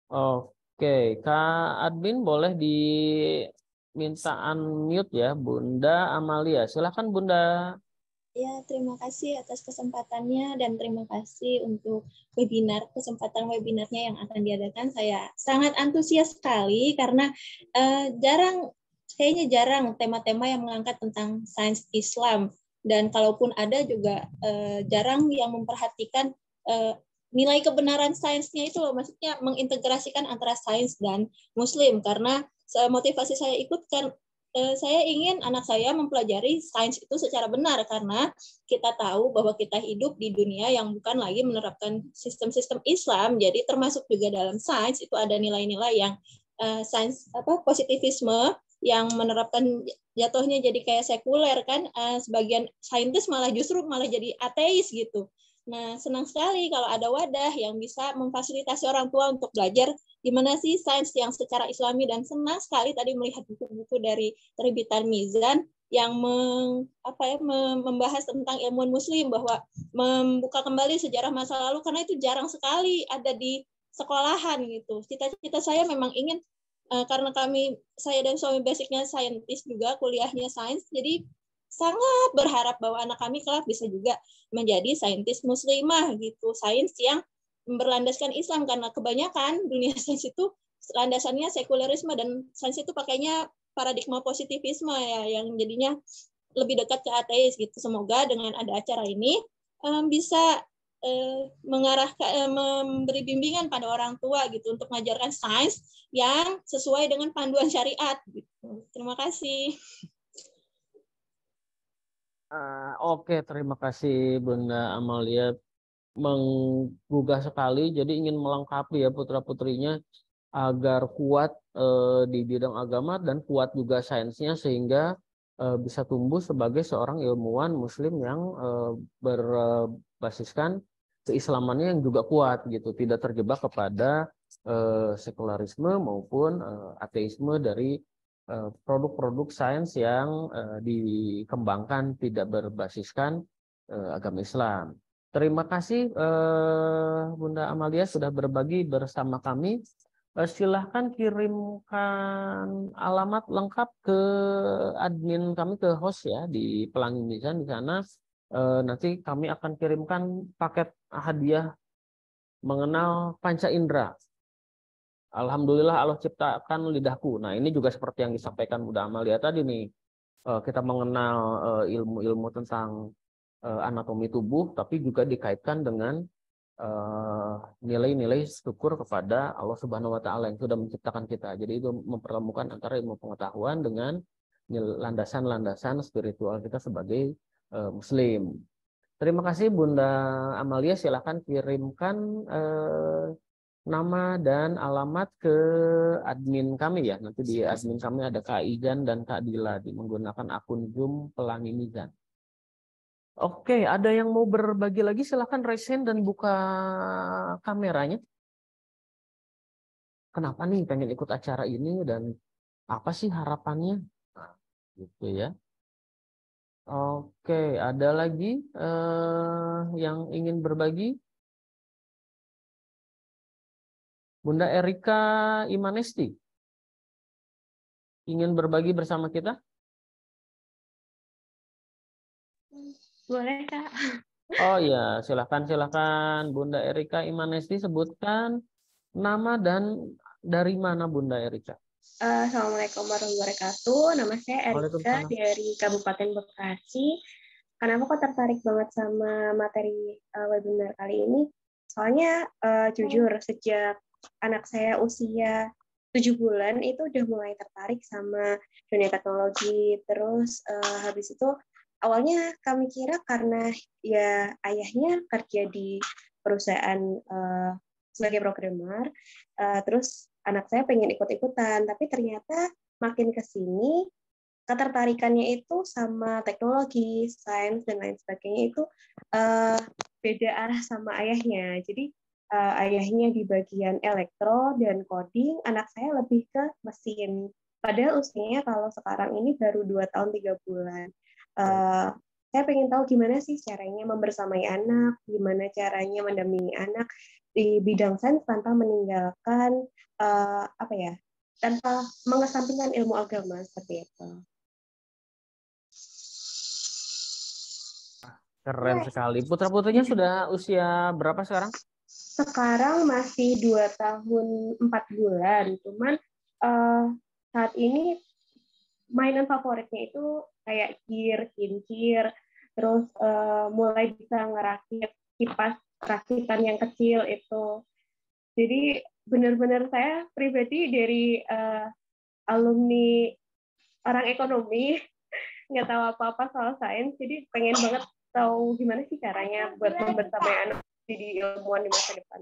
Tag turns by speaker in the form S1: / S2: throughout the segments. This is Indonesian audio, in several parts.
S1: Oke, Kak Admin boleh diminta unmute ya, Bunda Amalia. Silakan Bunda.
S2: Ya, terima kasih atas kesempatannya dan terima kasih untuk kesempatan webinarnya yang akan diadakan. Saya sangat antusias sekali karena kayaknya jarang tema-tema yang mengangkat tentang sains Islam. Dan kalaupun ada juga jarang yang memperhatikan nilai kebenaran sainsnya itu loh, maksudnya mengintegrasikan antara sains dan Muslim. Karena motivasi saya ikut kan saya ingin anak saya mempelajari sains itu secara benar karena kita tahu bahwa kita hidup di dunia yang bukan lagi menerapkan sistem-sistem Islam. Jadi termasuk juga dalam sains itu ada nilai-nilai yang sains positivisme yang menerapkan jatuhnya jadi kayak sekuler kan. Sebagian saintis justru malah jadi ateis gitu. Nah, senang sekali kalau ada wadah yang bisa memfasilitasi orang tua untuk belajar gimana sih sains yang secara Islami, dan senang sekali tadi melihat buku-buku dari terbitan Mizan yang membahas tentang ilmuwan Muslim, bahwa membuka kembali sejarah masa lalu karena itu jarang sekali ada di sekolahan gitu. Cita-cita saya memang ingin karena saya dan suami basicnya saintis juga, kuliahnya sains, jadi sangat berharap bahwa anak kami kelak bisa juga menjadi saintis muslimah gitu, sains yang berlandaskan Islam, karena kebanyakan dunia sains itu landasannya sekulerisme dan sains itu pakainya paradigma positivisme ya, yang jadinya lebih dekat ke ateis gitu. Semoga dengan ada acara ini bisa memberi bimbingan pada orang tua gitu untuk mengajarkan sains yang sesuai dengan panduan syariat gitu. Terima kasih.
S1: Oke, terima kasih Bunda Amalia, menggugah sekali. Jadi ingin melengkapi ya putra-putrinya agar kuat di bidang agama dan kuat juga sainsnya sehingga bisa tumbuh sebagai seorang ilmuwan Muslim yang berbasiskan keislamannya yang juga kuat gitu, tidak terjebak kepada sekularisme maupun ateisme dari produk-produk sains yang dikembangkan tidak berbasiskan agama Islam. Terima kasih Bunda Amalia sudah berbagi bersama kami. Silahkan kirimkan alamat lengkap ke admin kami, ke host ya di Pelangi Mizan. Di sana nanti kami akan kirimkan paket hadiah mengenal Panca Indera. Alhamdulillah Allah ciptakan lidahku. Nah, ini juga seperti yang disampaikan Bunda Amalia tadi nih. Kita mengenal ilmu-ilmu tentang anatomi tubuh, tapi juga dikaitkan dengan nilai-nilai syukur kepada Allah Subhanahu wa taala yang sudah menciptakan kita. Jadi itu mempertemukan antara ilmu pengetahuan dengan landasan-landasan spiritual kita sebagai muslim. Terima kasih Bunda Amalia, silakan kirimkan nama dan alamat ke admin kami ya. Nanti di admin kami ada Kak Izan dan Kak Dila menggunakan akun Zoom Pelangi Mizan. Oke, ada yang mau berbagi lagi? Silakan raise hand dan buka kameranya. Kenapa nih pengen ikut acara ini dan apa sih harapannya? Nah, gitu ya. Oke, ada lagi yang ingin berbagi? Bunda Erika Imanesti, ingin berbagi bersama kita?
S3: Boleh, Kak.
S1: Oh ya, silakan Bunda Erika Imanesti, sebutkan nama dan dari mana Bunda Erika?
S3: Assalamualaikum warahmatullahi wabarakatuh. Nama saya Erika dari Kabupaten Bekasi. Kenapa kok tertarik banget sama materi webinar kali ini? Soalnya jujur sejak anak saya usia 7 bulan itu udah mulai tertarik sama dunia teknologi. Terus habis itu awalnya kami kira karena ya ayahnya kerja di perusahaan sebagai programmer, terus anak saya pengen ikut-ikutan, tapi ternyata makin ke sini ketertarikannya itu sama teknologi, sains dan lain sebagainya itu beda arah sama ayahnya. Jadi ayahnya di bagian elektro dan coding, anak saya lebih ke mesin. Padahal usianya kalau sekarang ini baru 2 tahun 3 bulan. Saya pengen tahu gimana sih caranya membersamai anak, gimana caranya mendampingi anak, di bidang sains tanpa meninggalkan apa ya, tanpa mengesampingkan ilmu agama seperti itu.
S1: Keren sekali. Putra-putrinya sudah usia berapa sekarang?
S3: Sekarang masih 2 tahun 4 bulan, cuman saat ini mainan favoritnya itu kayak kincir, terus mulai bisa ngerakit kipas rakitan yang kecil itu. Jadi benar-benar saya pribadi dari alumni orang ekonomi, nggak tahu apa-apa soal sains, jadi pengen banget tahu gimana sih caranya buat membersamai anak jadi ilmuwan di masa depan.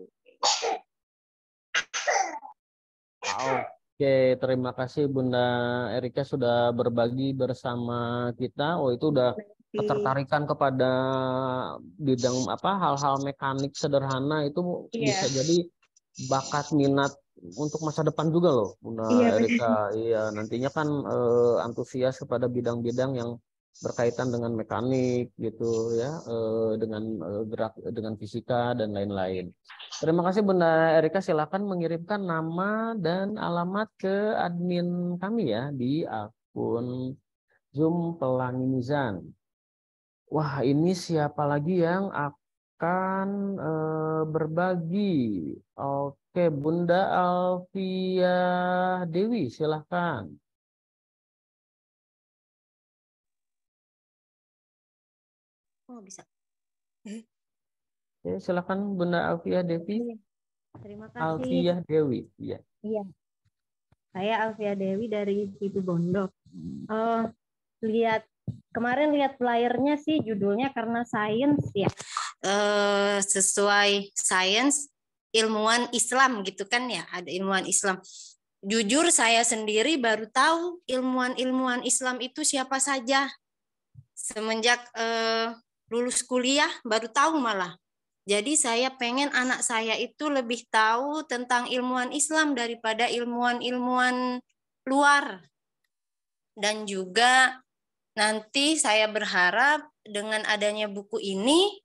S1: Oke, terima kasih Bunda Erika sudah berbagi bersama kita. Oh, itu udah ketertarikan kepada bidang apa hal-hal mekanik sederhana itu bisa jadi bakat minat untuk masa depan juga loh, Bunda Erika. Iya, nantinya kan antusias kepada bidang-bidang yang berkaitan dengan mekanik gitu ya, dengan dengan fisika dan lain-lain. Terima kasih Bunda Erika, silakan mengirimkan nama dan alamat ke admin kami ya di akun Zoom Pelangi Mizan. Wah, ini siapa lagi yang akan berbagi? Oke, Bunda Alfia Dewi, silahkan.
S4: Oh, bisa.
S1: Oke, silahkan Bunda Alfia Dewi.
S4: Terima kasih.
S1: Alfia Dewi, iya.
S4: Iya. Saya Alfia Dewi dari Situ Bondo. Kemarin lihat flyernya sih judulnya karena sains ya. Sesuai sains ilmuwan Islam gitu kan ya, ada ilmuwan Islam. Jujur saya sendiri baru tahu ilmuwan-ilmuwan Islam itu siapa saja. Semenjak lulus kuliah baru tahu malah. Jadi saya pengen anak saya itu lebih tahu tentang ilmuwan Islam daripada ilmuwan-ilmuwan luar. Dan juga nanti saya berharap dengan adanya buku ini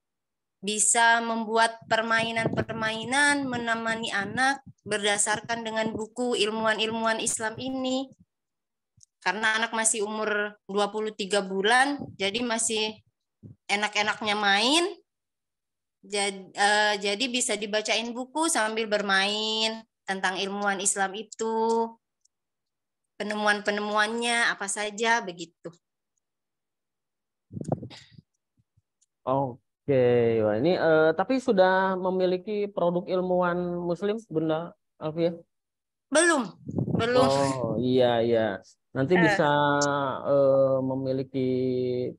S4: bisa membuat permainan-permainan menemani anak berdasarkan dengan buku ilmuwan-ilmuwan Islam ini. Karena anak masih umur 23 bulan, jadi masih enak-enaknya main. Jadi bisa dibacain buku sambil bermain tentang ilmuwan Islam itu, penemuan-penemuannya apa saja begitu.
S1: Oke, wah ini tapi sudah memiliki produk ilmuwan Muslim, Bunda Alfia?
S4: Belum.
S1: Oh iya iya. Nanti bisa memiliki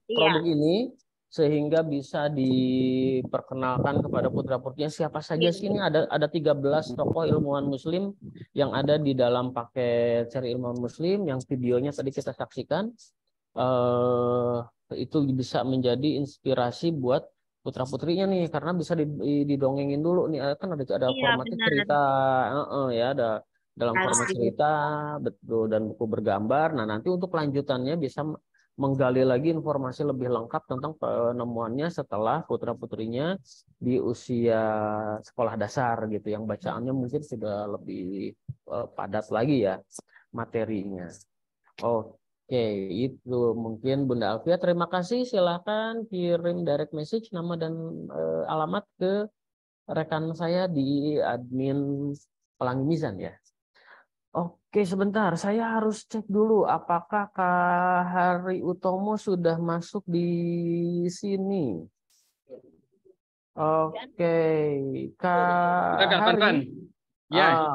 S1: produk ini sehingga bisa diperkenalkan kepada putra-putrinya siapa saja sih ini ada 13 tokoh ilmuwan Muslim yang ada di dalam paket seri ilmuwan Muslim yang videonya tadi kita saksikan. Itu bisa menjadi inspirasi buat putra-putrinya nih karena bisa didongengin dulu nih kan ada formatnya cerita ya ada dalam format cerita betul dan buku bergambar. Nah, nanti untuk lanjutannya bisa menggali lagi informasi lebih lengkap tentang penemuannya setelah putra-putrinya di usia sekolah dasar gitu yang bacaannya mungkin sudah lebih padat lagi ya materinya. Oke, itu mungkin Bunda Alfia. Terima kasih. Silahkan kirim direct message nama dan alamat ke rekan saya di admin Pelangi Mizan ya. Oke, sebentar. Saya harus cek dulu apakah Kak Hari Utomo sudah masuk di sini. Oke, Kak Hari.
S5: Ya.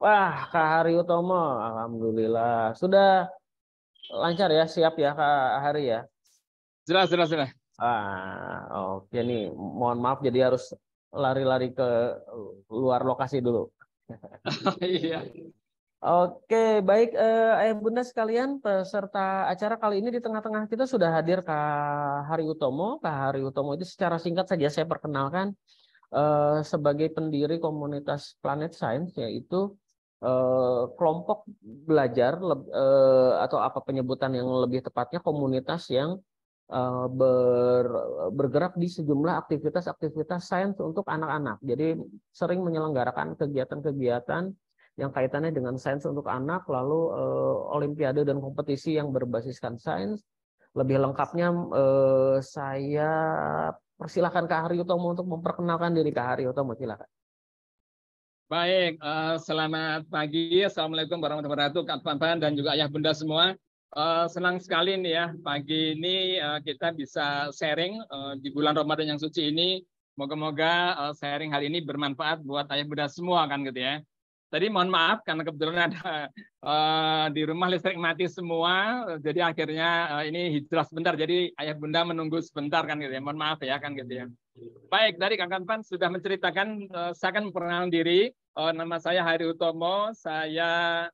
S1: Wah, Kak Hari Utomo, alhamdulillah. Sudah lancar ya, siap ya Kak Hari ya?
S5: Jelas.
S1: Oke nih. Mohon maaf jadi harus lari-lari ke luar lokasi dulu.
S5: Iya.
S1: Oke, baik ayah bunda sekalian, peserta acara kali ini di tengah-tengah kita sudah hadir Kak Hari Utomo. Kak Hari Utomo itu secara singkat saja saya perkenalkan sebagai pendiri komunitas Planet Science, yaitu kelompok belajar atau apa penyebutan yang lebih tepatnya komunitas yang bergerak di sejumlah aktivitas-aktivitas sains untuk anak-anak. Jadi sering menyelenggarakan kegiatan-kegiatan yang kaitannya dengan sains untuk anak, lalu olimpiade dan kompetisi yang berbasiskan sains. Lebih lengkapnya saya persilahkan Kak Haryotomo untuk memperkenalkan diri. Kak Haryotomo, silakan.
S5: Baik, selamat pagi. Assalamualaikum warahmatullahi wabarakatuh, Kak Fanfan dan juga ayah bunda semua. Senang sekali nih ya, pagi ini kita bisa sharing di bulan Ramadan yang suci ini. Moga-moga sharing hari ini bermanfaat buat ayah bunda semua kan gitu ya. Tadi mohon maaf karena kebetulan ada di rumah listrik mati semua, jadi akhirnya ini hijrah sebentar. Jadi ayah bunda menunggu sebentar kan gitu ya. Mohon maaf ya kan gitu ya. Baik, tadi Kang Fanfan sudah menceritakan, saya akan memperkenalkan diri. Nama saya Haryotomo. Saya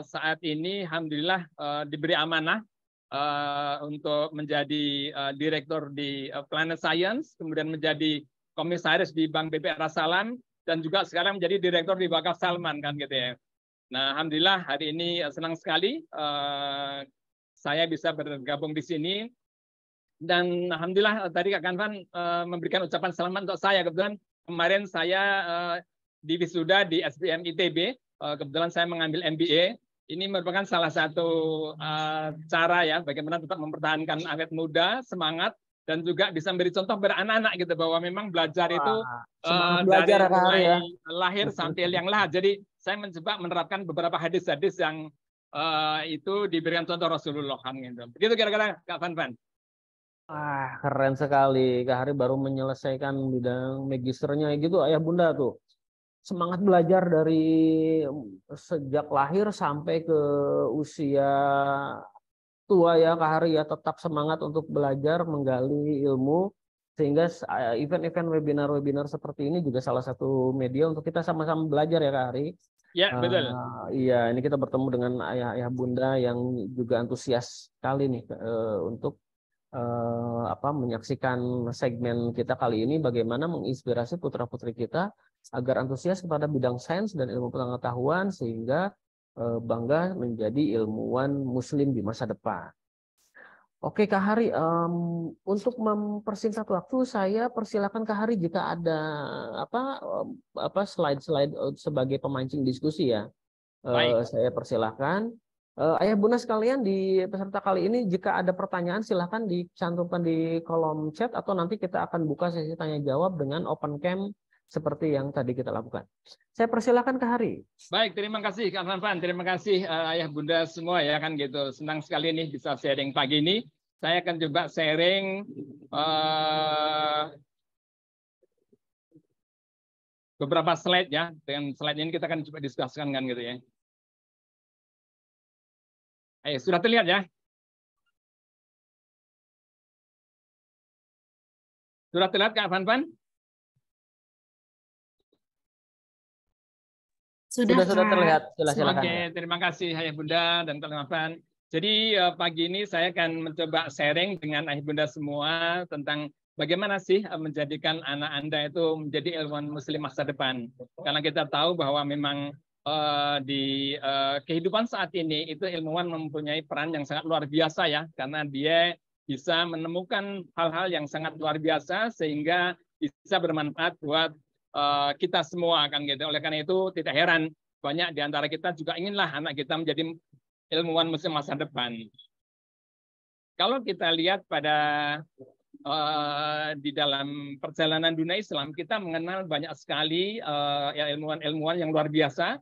S5: saat ini alhamdulillah diberi amanah untuk menjadi direktur di Planet Science, kemudian menjadi komisaris di Bank BPR Salam, dan juga sekarang menjadi direktur di Wakaf Salman kan gitu ya. Nah, alhamdulillah hari ini senang sekali saya bisa bergabung di sini, dan alhamdulillah tadi Kak Kanvan memberikan ucapan selamat untuk saya. Kebetulan kemarin saya di wisuda di SBM ITB. Kebetulan saya mengambil MBA. Ini merupakan salah satu cara ya bagaimana tetap mempertahankan awet muda, semangat, dan juga bisa memberi contoh pada anak-anak gitu, bahwa memang belajar itu
S1: belajar,
S5: dari mulai
S1: ya,
S5: lahir sampai liang lahat. Jadi saya mencoba menerapkan beberapa hadis-hadis yang itu diberikan contoh Rasulullah kan gitu. Begitu kira-kira Kak Fanfan.
S1: Keren sekali. Kak Hari baru menyelesaikan bidang magisternya gitu, ayah bunda tuh. Semangat belajar dari sejak lahir sampai ke usia tua ya Kak Hari ya, tetap semangat untuk belajar, menggali ilmu, sehingga event-event webinar-webinar seperti ini juga salah satu media untuk kita sama-sama belajar ya Kak Hari.
S5: Ya, betul.
S1: Iya, ini kita bertemu dengan ayah-ayah bunda yang juga antusias sekali nih untuk menyaksikan segmen kita kali ini, bagaimana menginspirasi putra-putri kita agar antusias kepada bidang sains dan ilmu pengetahuan sehingga bangga menjadi ilmuwan muslim di masa depan. Oke Kak Hari, untuk mempersingkat waktu saya persilakan Kak Hari jika ada slide-slide sebagai pemancing diskusi ya. Saya persilahkan. Ayah bunda sekalian, di peserta kali ini jika ada pertanyaan silahkan dicantumkan di kolom chat, atau nanti kita akan buka sesi tanya jawab dengan open cam seperti yang tadi kita lakukan. Saya persilahkan Kak Hari.
S5: Baik, terima kasih Kak Fanfan, terima kasih ayah bunda semua ya kan gitu. Senang sekali nih bisa sharing pagi ini. Saya akan coba sharing beberapa slide ya. Dengan slide ini kita akan coba diskusikan kan gitu ya. Ayo, sudah terlihat ya? Sudah terlihat Kak Fanfan?
S1: Sudah terlihat. Silakan.
S5: Oke, terima kasih ayah bunda dan Kak Fanfan. Jadi pagi ini saya akan mencoba sharing dengan ayah bunda semua tentang bagaimana sih menjadikan anak Anda itu menjadi ilmuwan muslim masa depan. Karena kita tahu bahwa memang di kehidupan saat ini itu ilmuwan mempunyai peran yang sangat luar biasa ya, karena dia bisa menemukan hal-hal yang sangat luar biasa sehingga bisa bermanfaat buat kita semua kan gitu. Oleh karena itu tidak heran banyak di antara kita juga inginlah anak kita menjadi ilmuwan muslim masa depan. Kalau kita lihat pada di dalam perjalanan dunia Islam, kita mengenal banyak sekali ilmuwan-ilmuwan yang luar biasa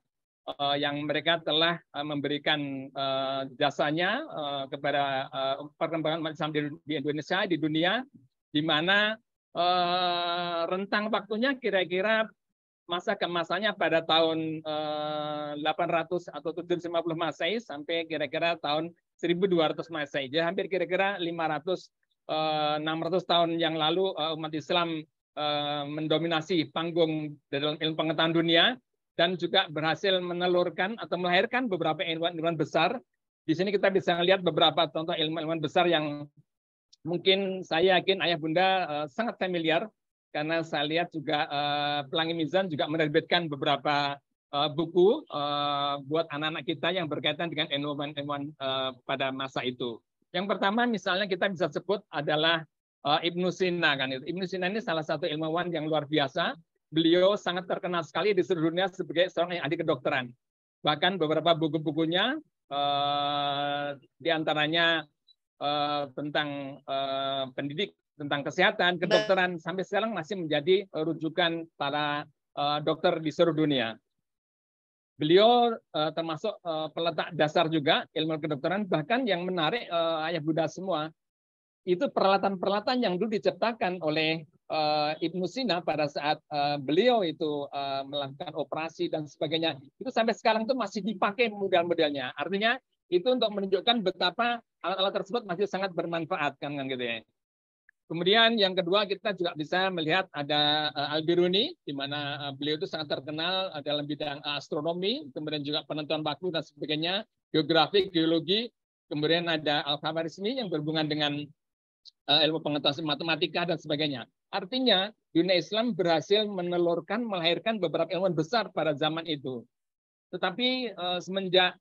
S5: yang mereka telah memberikan jasanya kepada perkembangan umat Islam di Indonesia, di dunia, di mana rentang waktunya kira-kira masa keemasannya pada tahun 800 atau 750 Masehi sampai kira-kira tahun 1200 Masehi. Jadi hampir kira-kira 500-600 tahun yang lalu umat Islam mendominasi panggung dalam ilmu pengetahuan dunia, dan juga berhasil menelurkan atau melahirkan beberapa ilmuwan besar. Di sini kita bisa melihat beberapa contoh ilmuwan besar yang mungkin saya yakin ayah bunda sangat familiar, karena saya lihat juga Pelangi Mizan juga menerbitkan beberapa buku buat anak-anak kita yang berkaitan dengan ilmuwan-ilmuwan pada masa itu. Yang pertama misalnya kita bisa sebut adalah Ibnu Sina kan itu. Ibnu Sina ini salah satu ilmuwan yang luar biasa. Beliau sangat terkenal sekali di seluruh dunia sebagai seorang yang ahli kedokteran. Bahkan beberapa buku-bukunya di antaranya tentang pendidik, tentang kesehatan, kedokteran sampai sekarang masih menjadi rujukan para dokter di seluruh dunia. Beliau termasuk peletak dasar juga ilmu kedokteran, bahkan yang menarik ayah bunda semua, itu peralatan-peralatan yang dulu diciptakan oleh Ibnu Sina pada saat beliau itu melakukan operasi dan sebagainya, itu sampai sekarang itu masih dipakai model-modelnya. Artinya itu untuk menunjukkan betapa alat-alat tersebut masih sangat bermanfaat kan gitu ya. Kemudian yang kedua kita juga bisa melihat ada Al-Biruni, di mana beliau itu sangat terkenal dalam bidang astronomi, kemudian juga penentuan waktu dan sebagainya, geografi, geologi. Kemudian ada Al-Khawarizmi yang berhubungan dengan ilmu pengetahuan matematika dan sebagainya. Artinya dunia Islam berhasil melahirkan beberapa ilmuwan besar pada zaman itu. Tetapi semenjak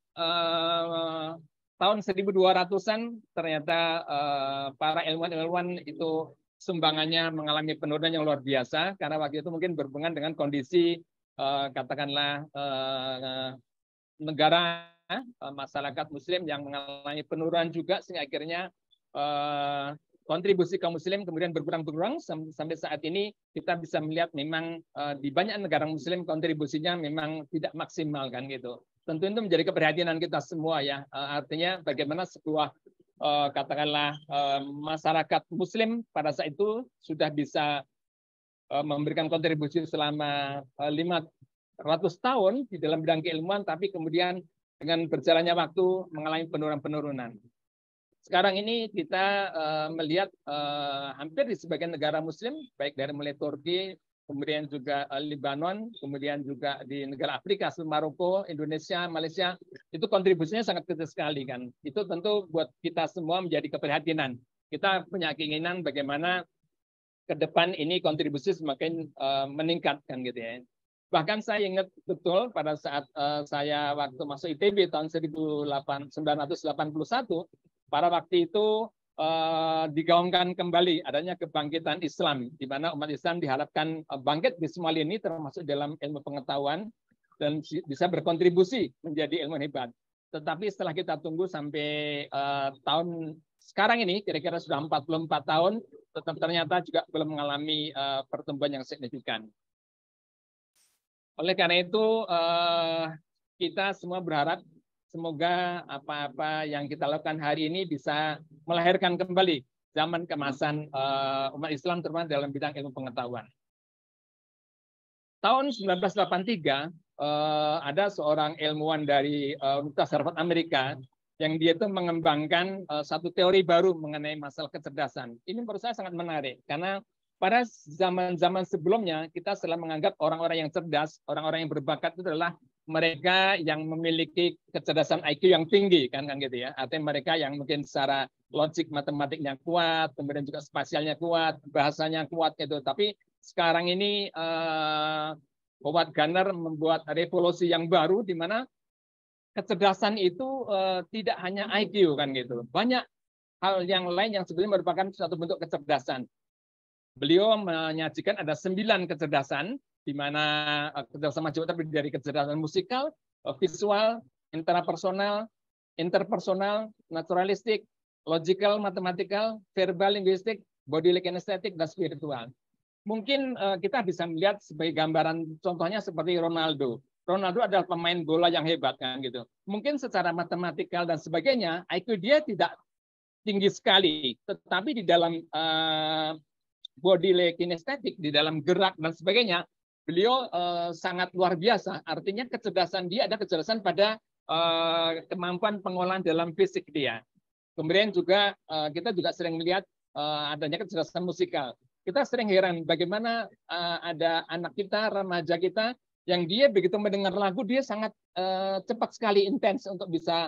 S5: tahun 1200-an ternyata para ilmuwan itu sumbangannya mengalami penurunan yang luar biasa karena waktu itu mungkin berhubungan dengan kondisi katakanlah negara masyarakat Muslim yang mengalami penurunan juga sehingga akhirnya kontribusi kaum Muslim kemudian berkurang sampai saat ini kita bisa melihat memang di banyak negara Muslim kontribusinya memang tidak maksimal kan gitu. Tentu itu menjadi keprihatinan kita semua ya. Artinya bagaimana sebuah katakanlah masyarakat Muslim pada saat itu sudah bisa memberikan kontribusi selama 500 tahun di dalam bidang keilmuan, tapi kemudian dengan berjalannya waktu mengalami penurunan. Sekarang ini kita melihat hampir di sebagian negara Muslim, baik dari mulai Turki, kemudian juga Lebanon, kemudian juga di negara Afrika, Maroko, Indonesia, Malaysia, itu kontribusinya sangat kecil sekali kan. Itu tentu buat kita semua menjadi keprihatinan. Kita punya keinginan bagaimana ke depan ini kontribusi semakin meningkat kan gitu ya. Bahkan saya ingat betul pada saat saya waktu masuk ITB tahun 1981, pada waktu itu digaungkan kembali adanya kebangkitan Islam, di mana umat Islam diharapkan bangkit di semua lini, termasuk dalam ilmu pengetahuan, dan bisa berkontribusi menjadi ilmu hebat. Tetapi setelah kita tunggu sampai tahun sekarang ini, kira-kira sudah 44 tahun, tetap ternyata juga belum mengalami pertumbuhan yang signifikan. Oleh karena itu, kita semua berharap semoga apa-apa yang kita lakukan hari ini bisa melahirkan kembali zaman keemasan umat Islam terutama dalam bidang ilmu pengetahuan. Tahun 1983 ada seorang ilmuwan dari Universitas Harvard Amerika yang dia itu mengembangkan satu teori baru mengenai masalah kecerdasan. Ini menurut saya sangat menarik karena pada zaman-zaman sebelumnya kita selalu menganggap orang-orang yang cerdas, orang-orang yang berbakat itu adalah mereka yang memiliki kecerdasan IQ yang tinggi kan gitu ya. Artinya mereka yang mungkin secara logik matematiknya kuat, kemudian juga spasialnya kuat, bahasanya kuat gitu. Tapi sekarang ini Howard Gardner membuat revolusi yang baru di mana kecerdasan itu tidak hanya IQ kan gitu. Banyak hal yang lain yang sebenarnya merupakan suatu bentuk kecerdasan. Beliau menyajikan ada 9 kecerdasan di mana kecerdasan macam terdiri dari kecerdasan musikal, visual, intrapersonal, interpersonal, naturalistik, logical, mathematical, verbal, linguistik, bodily kinesthetic, dan spiritual. Mungkin kita bisa melihat sebagai gambaran contohnya seperti Ronaldo. Ronaldo adalah pemain bola yang hebat kan gitu. Mungkin secara matematikal dan sebagainya IQ dia tidak tinggi sekali, tetapi di dalam bodily kinesthetic, di dalam gerak dan sebagainya, beliau sangat luar biasa. Artinya kecerdasan dia ada kecerdasan pada kemampuan pengolahan dalam fisik dia. Kemudian juga kita juga sering melihat adanya kecerdasan musikal. Kita sering heran bagaimana ada anak kita, remaja kita, yang dia begitu mendengar lagu dia sangat cepat sekali intens untuk bisa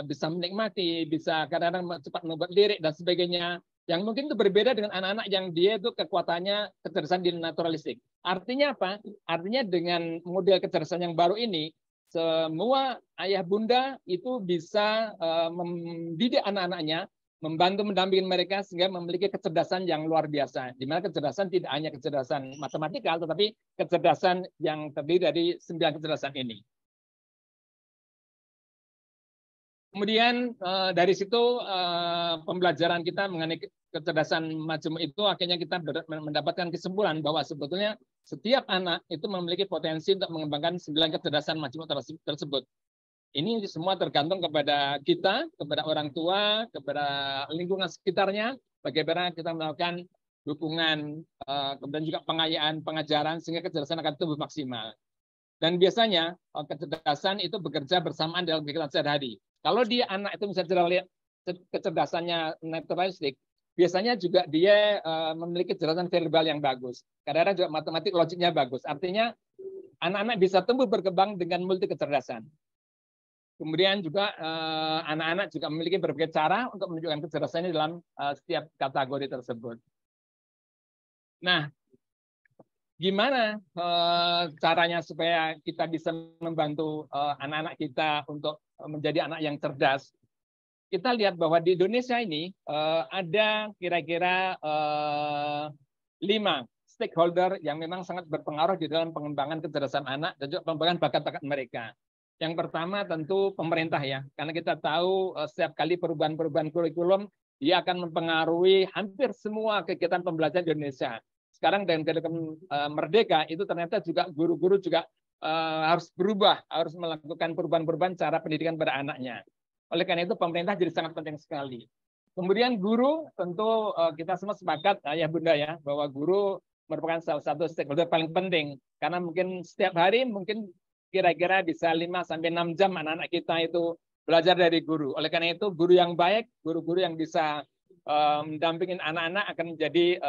S5: bisa menikmati, bisa kadang-kadang cepat membuat lirik dan sebagainya. Yang mungkin itu berbeda dengan anak-anak yang dia itu kekuatannya kecerdasan di naturalistik. Artinya apa? Artinya dengan model kecerdasan yang baru ini, semua ayah bunda itu bisa mendidik anak-anaknya, membantu mendampingi mereka sehingga memiliki kecerdasan yang luar biasa. Di mana kecerdasan tidak hanya kecerdasan matematikal, tetapi kecerdasan yang terdiri dari 9 kecerdasan ini. Kemudian dari situ pembelajaran kita mengenai kecerdasan majemuk itu akhirnya kita mendapatkan kesimpulan bahwa sebetulnya setiap anak itu memiliki potensi untuk mengembangkan 9 kecerdasan majemuk tersebut. Ini semua tergantung kepada kita, kepada orang tua, kepada lingkungan sekitarnya, bagaimana kita melakukan dukungan, kemudian juga pengayaan, pengajaran, sehingga kecerdasan akan tumbuh maksimal. Dan biasanya kecerdasan itu bekerja bersamaan dalam kegiatan sehari-hari. Kalau dia anak itu misalnya kecerdasannya naturalistik, biasanya juga dia memiliki kecerdasan verbal yang bagus. Kadang-kadang juga matematik logiknya bagus. Artinya anak-anak bisa tumbuh berkembang dengan multi kecerdasan. Kemudian juga anak-anak juga memiliki berbagai cara untuk menunjukkan kecerdasannya dalam setiap kategori tersebut. Nah, gimana caranya supaya kita bisa membantu anak-anak kita untuk menjadi anak yang cerdas? Kita lihat bahwa di Indonesia ini ada kira-kira 5 stakeholder yang memang sangat berpengaruh di dalam pengembangan kecerdasan anak dan juga pengembangan bakat-bakat mereka. Yang pertama tentu pemerintah ya, karena kita tahu setiap kali perubahan-perubahan kurikulum dia akan mempengaruhi hampir semua kegiatan pembelajaran di Indonesia. Sekarang dengan kurikulum Merdeka itu ternyata juga guru-guru juga harus berubah, harus melakukan perubahan-perubahan cara pendidikan pada anaknya. Oleh karena itu pemerintah jadi sangat penting sekali. Kemudian guru, tentu kita semua sepakat ayah bunda ya, bahwa guru merupakan salah satu stakeholder paling penting. Karena mungkin setiap hari mungkin kira-kira bisa 5-6 jam anak-anak kita itu belajar dari guru. Oleh karena itu guru yang baik, guru-guru yang bisa mendampingin anak-anak akan menjadi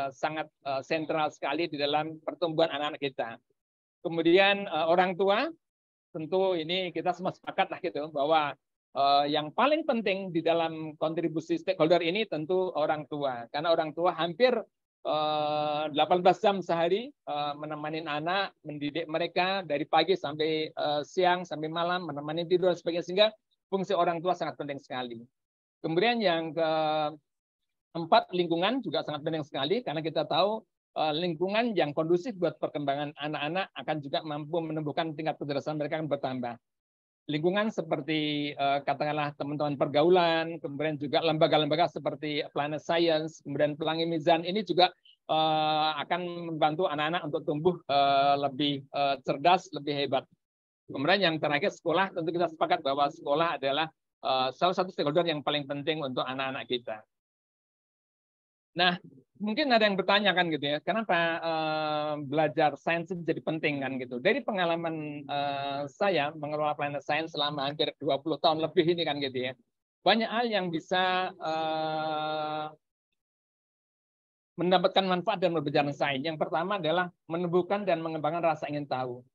S5: sangat sentral sekali di dalam pertumbuhan anak-anak kita. Kemudian orang tua, tentu ini kita semua sepakat lah gitu bahwa yang paling penting di dalam kontribusi stakeholder ini tentu orang tua, karena orang tua hampir 18 jam sehari menemani anak, mendidik mereka dari pagi sampai siang sampai malam, menemani tidur dan sebagainya, sehingga fungsi orang tua sangat penting sekali. Kemudian yang keempat, lingkungan juga sangat penting sekali, karena kita tahu lingkungan yang kondusif buat perkembangan anak-anak akan juga mampu menumbuhkan tingkat kecerdasan mereka akan bertambah. Lingkungan seperti katakanlah teman-teman pergaulan, kemudian juga lembaga-lembaga seperti Planet Science, kemudian Pelangi Mizan, ini juga akan membantu anak-anak untuk tumbuh lebih cerdas, lebih hebat. Kemudian yang terakhir sekolah, tentu kita sepakat bahwa sekolah adalah salah satu stakeholder yang paling penting untuk anak-anak kita. Nah, mungkin ada yang bertanya kan gitu ya, kenapa belajar sains jadi penting kan gitu. Dari pengalaman saya mengelola Planet Science selama hampir 20 tahun lebih ini kan gitu ya. Banyak hal yang bisa mendapatkan manfaat dan berbicara sains. Yang pertama adalah menumbuhkan dan mengembangkan rasa ingin tahu.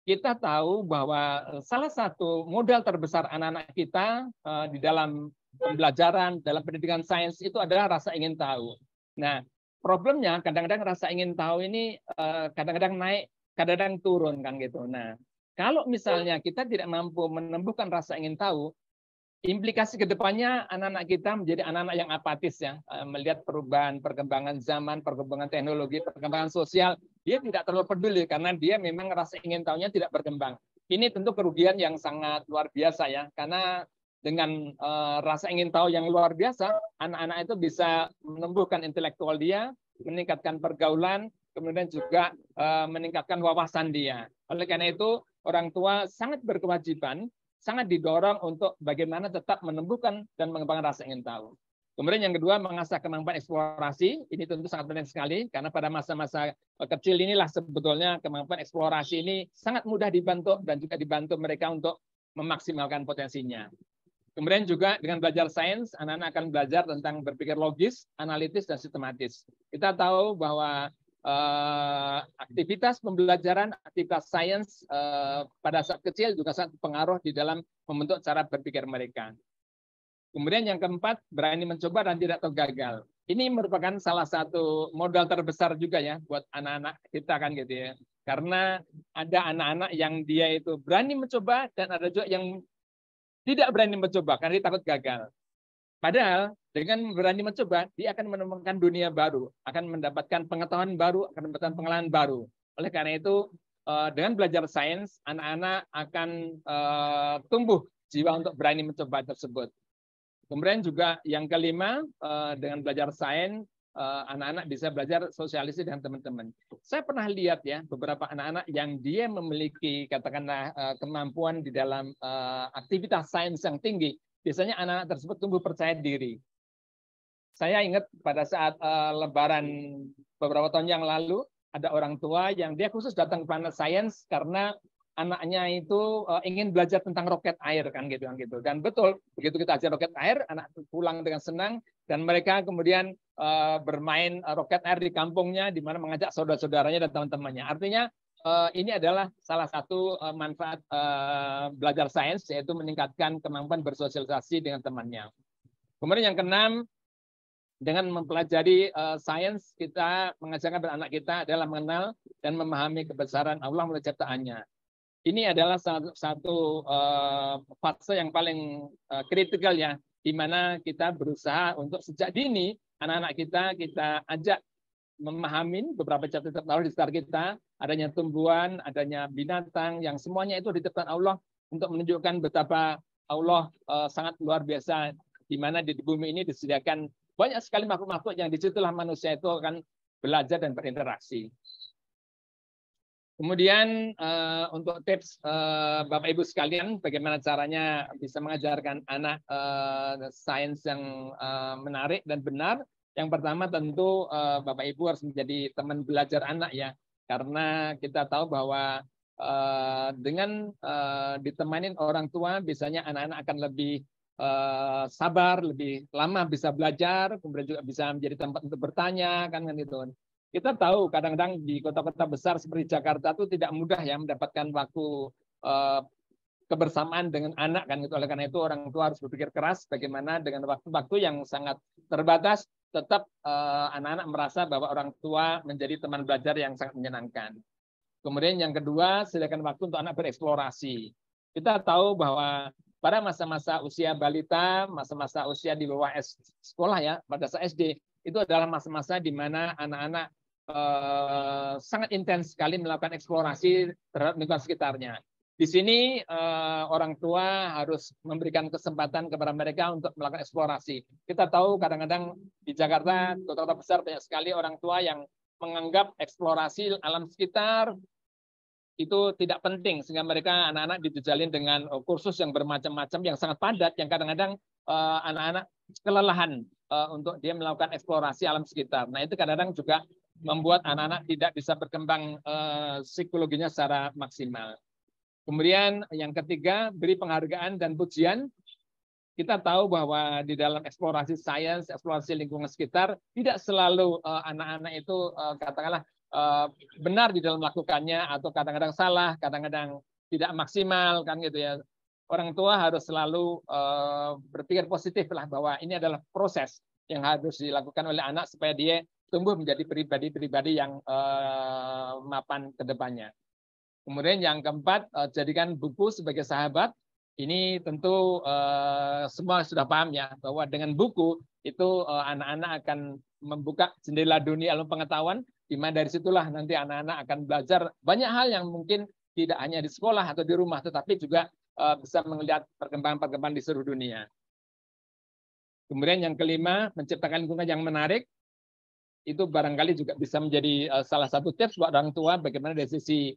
S5: Kita tahu bahwa salah satu modal terbesar anak-anak kita di dalam pembelajaran, dalam pendidikan sains itu adalah rasa ingin tahu. Nah, problemnya kadang-kadang rasa ingin tahu ini kadang-kadang naik, kadang-kadang turun kan gitu. Nah, kalau misalnya kita tidak mampu menumbuhkan rasa ingin tahu, implikasi ke depannya anak-anak kita menjadi anak-anak yang apatis ya, melihat perubahan, perkembangan zaman, perkembangan teknologi, perkembangan sosial, dia tidak terlalu peduli karena dia memang rasa ingin tahunya tidak berkembang. Ini tentu kerugian yang sangat luar biasa ya, karena dengan rasa ingin tahu yang luar biasa, anak-anak itu bisa menumbuhkan intelektual dia, meningkatkan pergaulan, kemudian juga meningkatkan wawasan dia. Oleh karena itu, orang tua sangat berkewajiban, sangat didorong untuk bagaimana tetap menumbuhkan dan mengembangkan rasa ingin tahu. Kemudian yang kedua, mengasah kemampuan eksplorasi. Ini tentu sangat penting sekali, karena pada masa-masa kecil inilah sebetulnya kemampuan eksplorasi ini sangat mudah dibantu dan juga dibantu mereka untuk memaksimalkan potensinya. Kemudian juga dengan belajar sains, anak-anak akan belajar tentang berpikir logis, analitis, dan sistematis. Kita tahu bahwa aktivitas pembelajaran, aktivitas sains pada saat kecil juga sangat berpengaruh di dalam membentuk cara berpikir mereka. Kemudian yang keempat, berani mencoba dan tidak tahu gagal. Ini merupakan salah satu modal terbesar juga ya buat anak-anak kita kan gitu ya. Karena ada anak-anak yang dia itu berani mencoba dan ada juga yang tidak berani mencoba karena dia takut gagal. Padahal dengan berani mencoba, dia akan menemukan dunia baru, akan mendapatkan pengetahuan baru, akan mendapatkan pengalaman baru. Oleh karena itu, dengan belajar sains, anak-anak akan tumbuh jiwa untuk berani mencoba tersebut. Kemudian juga yang kelima, dengan belajar sains, anak-anak bisa belajar sosialisasi dengan teman-teman. Saya pernah lihat ya beberapa anak-anak yang dia memiliki katakanlah kemampuan di dalam aktivitas sains yang tinggi. Biasanya anak-anak tersebut tumbuh percaya diri. Saya ingat pada saat Lebaran beberapa tahun yang lalu ada orang tua yang dia khusus datang ke Planet Science karena anaknya itu ingin belajar tentang roket air kan gitu. Dan betul begitu kita ajar roket air, anak pulang dengan senang dan mereka kemudian bermain roket air di kampungnya di mana mengajak saudara-saudaranya dan teman-temannya. Artinya ini adalah salah satu manfaat belajar sains yaitu meningkatkan kemampuan bersosialisasi dengan temannya. Kemudian yang keenam, dengan mempelajari sains kita mengajarkan anak kita adalah mengenal dan memahami kebesaran Allah melalui ciptaannya. Ini adalah satu fase yang paling kritikal ya, di mana kita berusaha untuk sejak dini anak-anak kita ajak memahami beberapa catatan Allah di sekitar kita, adanya tumbuhan, adanya binatang, yang semuanya itu diciptakan Allah untuk menunjukkan betapa Allah sangat luar biasa, di mana di bumi ini disediakan banyak sekali makhluk-makhluk yang disitulah manusia itu akan belajar dan berinteraksi. Kemudian untuk tips Bapak Ibu sekalian, bagaimana caranya bisa mengajarkan anak sains yang menarik dan benar. Yang pertama tentu Bapak Ibu harus menjadi teman belajar anak ya, karena kita tahu bahwa dengan ditemanin orang tua biasanya anak-anak akan lebih sabar, lebih lama bisa belajar, kemudian juga bisa menjadi tempat untuk bertanya kan gitu. Kita tahu kadang-kadang di kota-kota besar seperti Jakarta itu tidak mudah ya mendapatkan waktu kebersamaan dengan anak kan gitu. Oleh karena itu orang tua harus berpikir keras bagaimana dengan waktu-waktu yang sangat terbatas tetap anak-anak merasa bahwa orang tua menjadi teman belajar yang sangat menyenangkan. Kemudian yang kedua, sediakan waktu untuk anak bereksplorasi. Kita tahu bahwa pada masa-masa usia balita, masa-masa usia di bawah sekolah ya, pada saat SD, itu adalah masa-masa di mana anak-anak sangat intens sekali melakukan eksplorasi terhadap lingkungan sekitarnya. Di sini orang tua harus memberikan kesempatan kepada mereka untuk melakukan eksplorasi. Kita tahu kadang-kadang di Jakarta, kota-kota besar banyak sekali orang tua yang menganggap eksplorasi alam sekitar itu tidak penting, sehingga mereka anak-anak dijejalin dengan kursus yang bermacam-macam yang sangat padat, yang kadang-kadang anak-anak kelelahan untuk dia melakukan eksplorasi alam sekitar. Nah itu kadang-kadang juga membuat anak-anak tidak bisa berkembang psikologinya secara maksimal. Kemudian yang ketiga, beri penghargaan dan pujian. Kita tahu bahwa di dalam eksplorasi sains, eksplorasi lingkungan sekitar, tidak selalu anak-anak itu katakanlah benar di dalam melakukannya atau kadang-kadang salah, kadang-kadang tidak maksimal kan gitu ya. Orang tua harus selalu berpikir positif lah bahwa ini adalah proses yang harus dilakukan oleh anak supaya dia tumbuh menjadi pribadi-pribadi yang mapan ke depannya. Kemudian yang keempat, jadikan buku sebagai sahabat. Ini tentu semua sudah paham ya bahwa dengan buku itu anak-anak akan membuka jendela dunia ilmu pengetahuan, di mana dari situlah nanti anak-anak akan belajar banyak hal yang mungkin tidak hanya di sekolah atau di rumah, tetapi juga bisa melihat perkembangan-perkembangan di seluruh dunia. Kemudian yang kelima, menciptakan lingkungan yang menarik. Itu barangkali juga bisa menjadi salah satu tips buat orang tua bagaimana dari sisi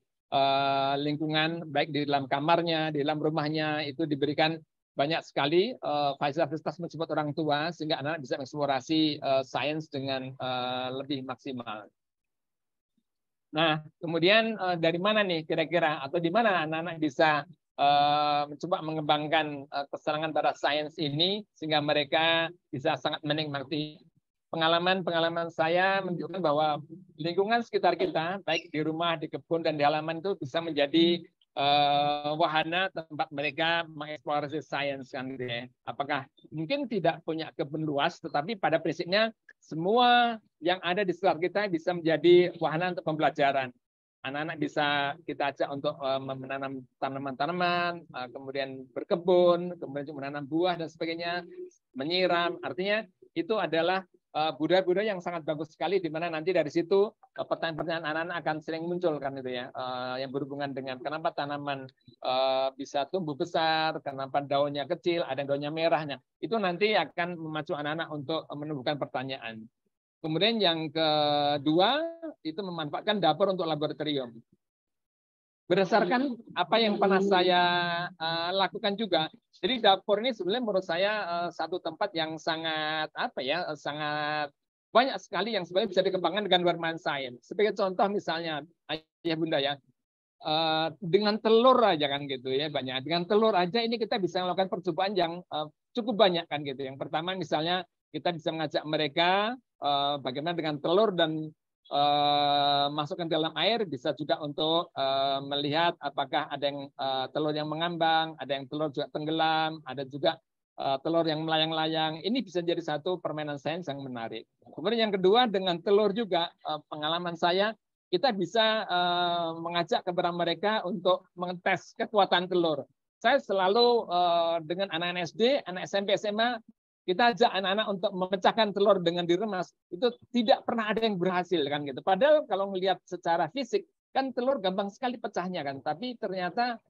S5: lingkungan, baik di dalam kamarnya, di dalam rumahnya, itu diberikan banyak sekali fasilitas mensupport orang tua sehingga anak-anak bisa mengeksplorasi sains dengan lebih maksimal. Nah, kemudian dari mana nih kira-kira atau di mana anak-anak bisa mencoba mengembangkan kesenangan pada sains ini sehingga mereka bisa sangat menikmati. Pengalaman saya menunjukkan bahwa lingkungan sekitar kita, baik di rumah, di kebun, dan di halaman itu bisa menjadi wahana tempat mereka mengeksplorasi sains kan gitu ya. Apakah mungkin tidak punya kebun luas, tetapi pada prinsipnya semua yang ada di sekitar kita bisa menjadi wahana untuk pembelajaran. anak-anak bisa kita ajak untuk menanam tanaman-tanaman, kemudian berkebun, kemudian menanam buah dan sebagainya, menyiram. Artinya itu adalah budaya-budaya yang sangat bagus sekali, di mana nanti dari situ pertanyaan-pertanyaan anak-anak akan sering muncul kan itu ya, yang berhubungan dengan kenapa tanaman bisa tumbuh besar, kenapa daunnya kecil, ada daunnya merahnya. Itu nanti akan memacu anak-anak untuk menumbuhkan pertanyaan. Kemudian yang kedua itu memanfaatkan dapur untuk laboratorium. Berdasarkan apa yang pernah saya lakukan juga. Jadi dapur ini sebenarnya menurut saya satu tempat yang sangat sangat banyak sekali yang sebenarnya bisa dikembangkan dengan bermain sains. Sebagai contoh misalnya ayah bunda ya, dengan telur aja kan gitu ya banyak. Dengan telur aja ini kita bisa melakukan percobaan yang cukup banyak kan gitu. Yang pertama misalnya kita bisa mengajak mereka bagaimana dengan telur dan masukkan dalam air, bisa juga untuk melihat apakah ada yang telur yang mengambang, ada yang telur juga tenggelam, ada juga telur yang melayang-layang. Ini bisa jadi satu permainan sains yang menarik. Kemudian yang kedua dengan telur juga pengalaman saya, kita bisa mengajak kepada mereka untuk mengetes kekuatan telur. Saya selalu dengan anak-anak SD, anak SMP, SMA, kita ajak anak-anak untuk memecahkan telur dengan diremas, itu tidak pernah ada yang berhasil kan gitu. Padahal kalau melihat secara fisik kan telur gampang sekali pecahnya kan, tapi ternyata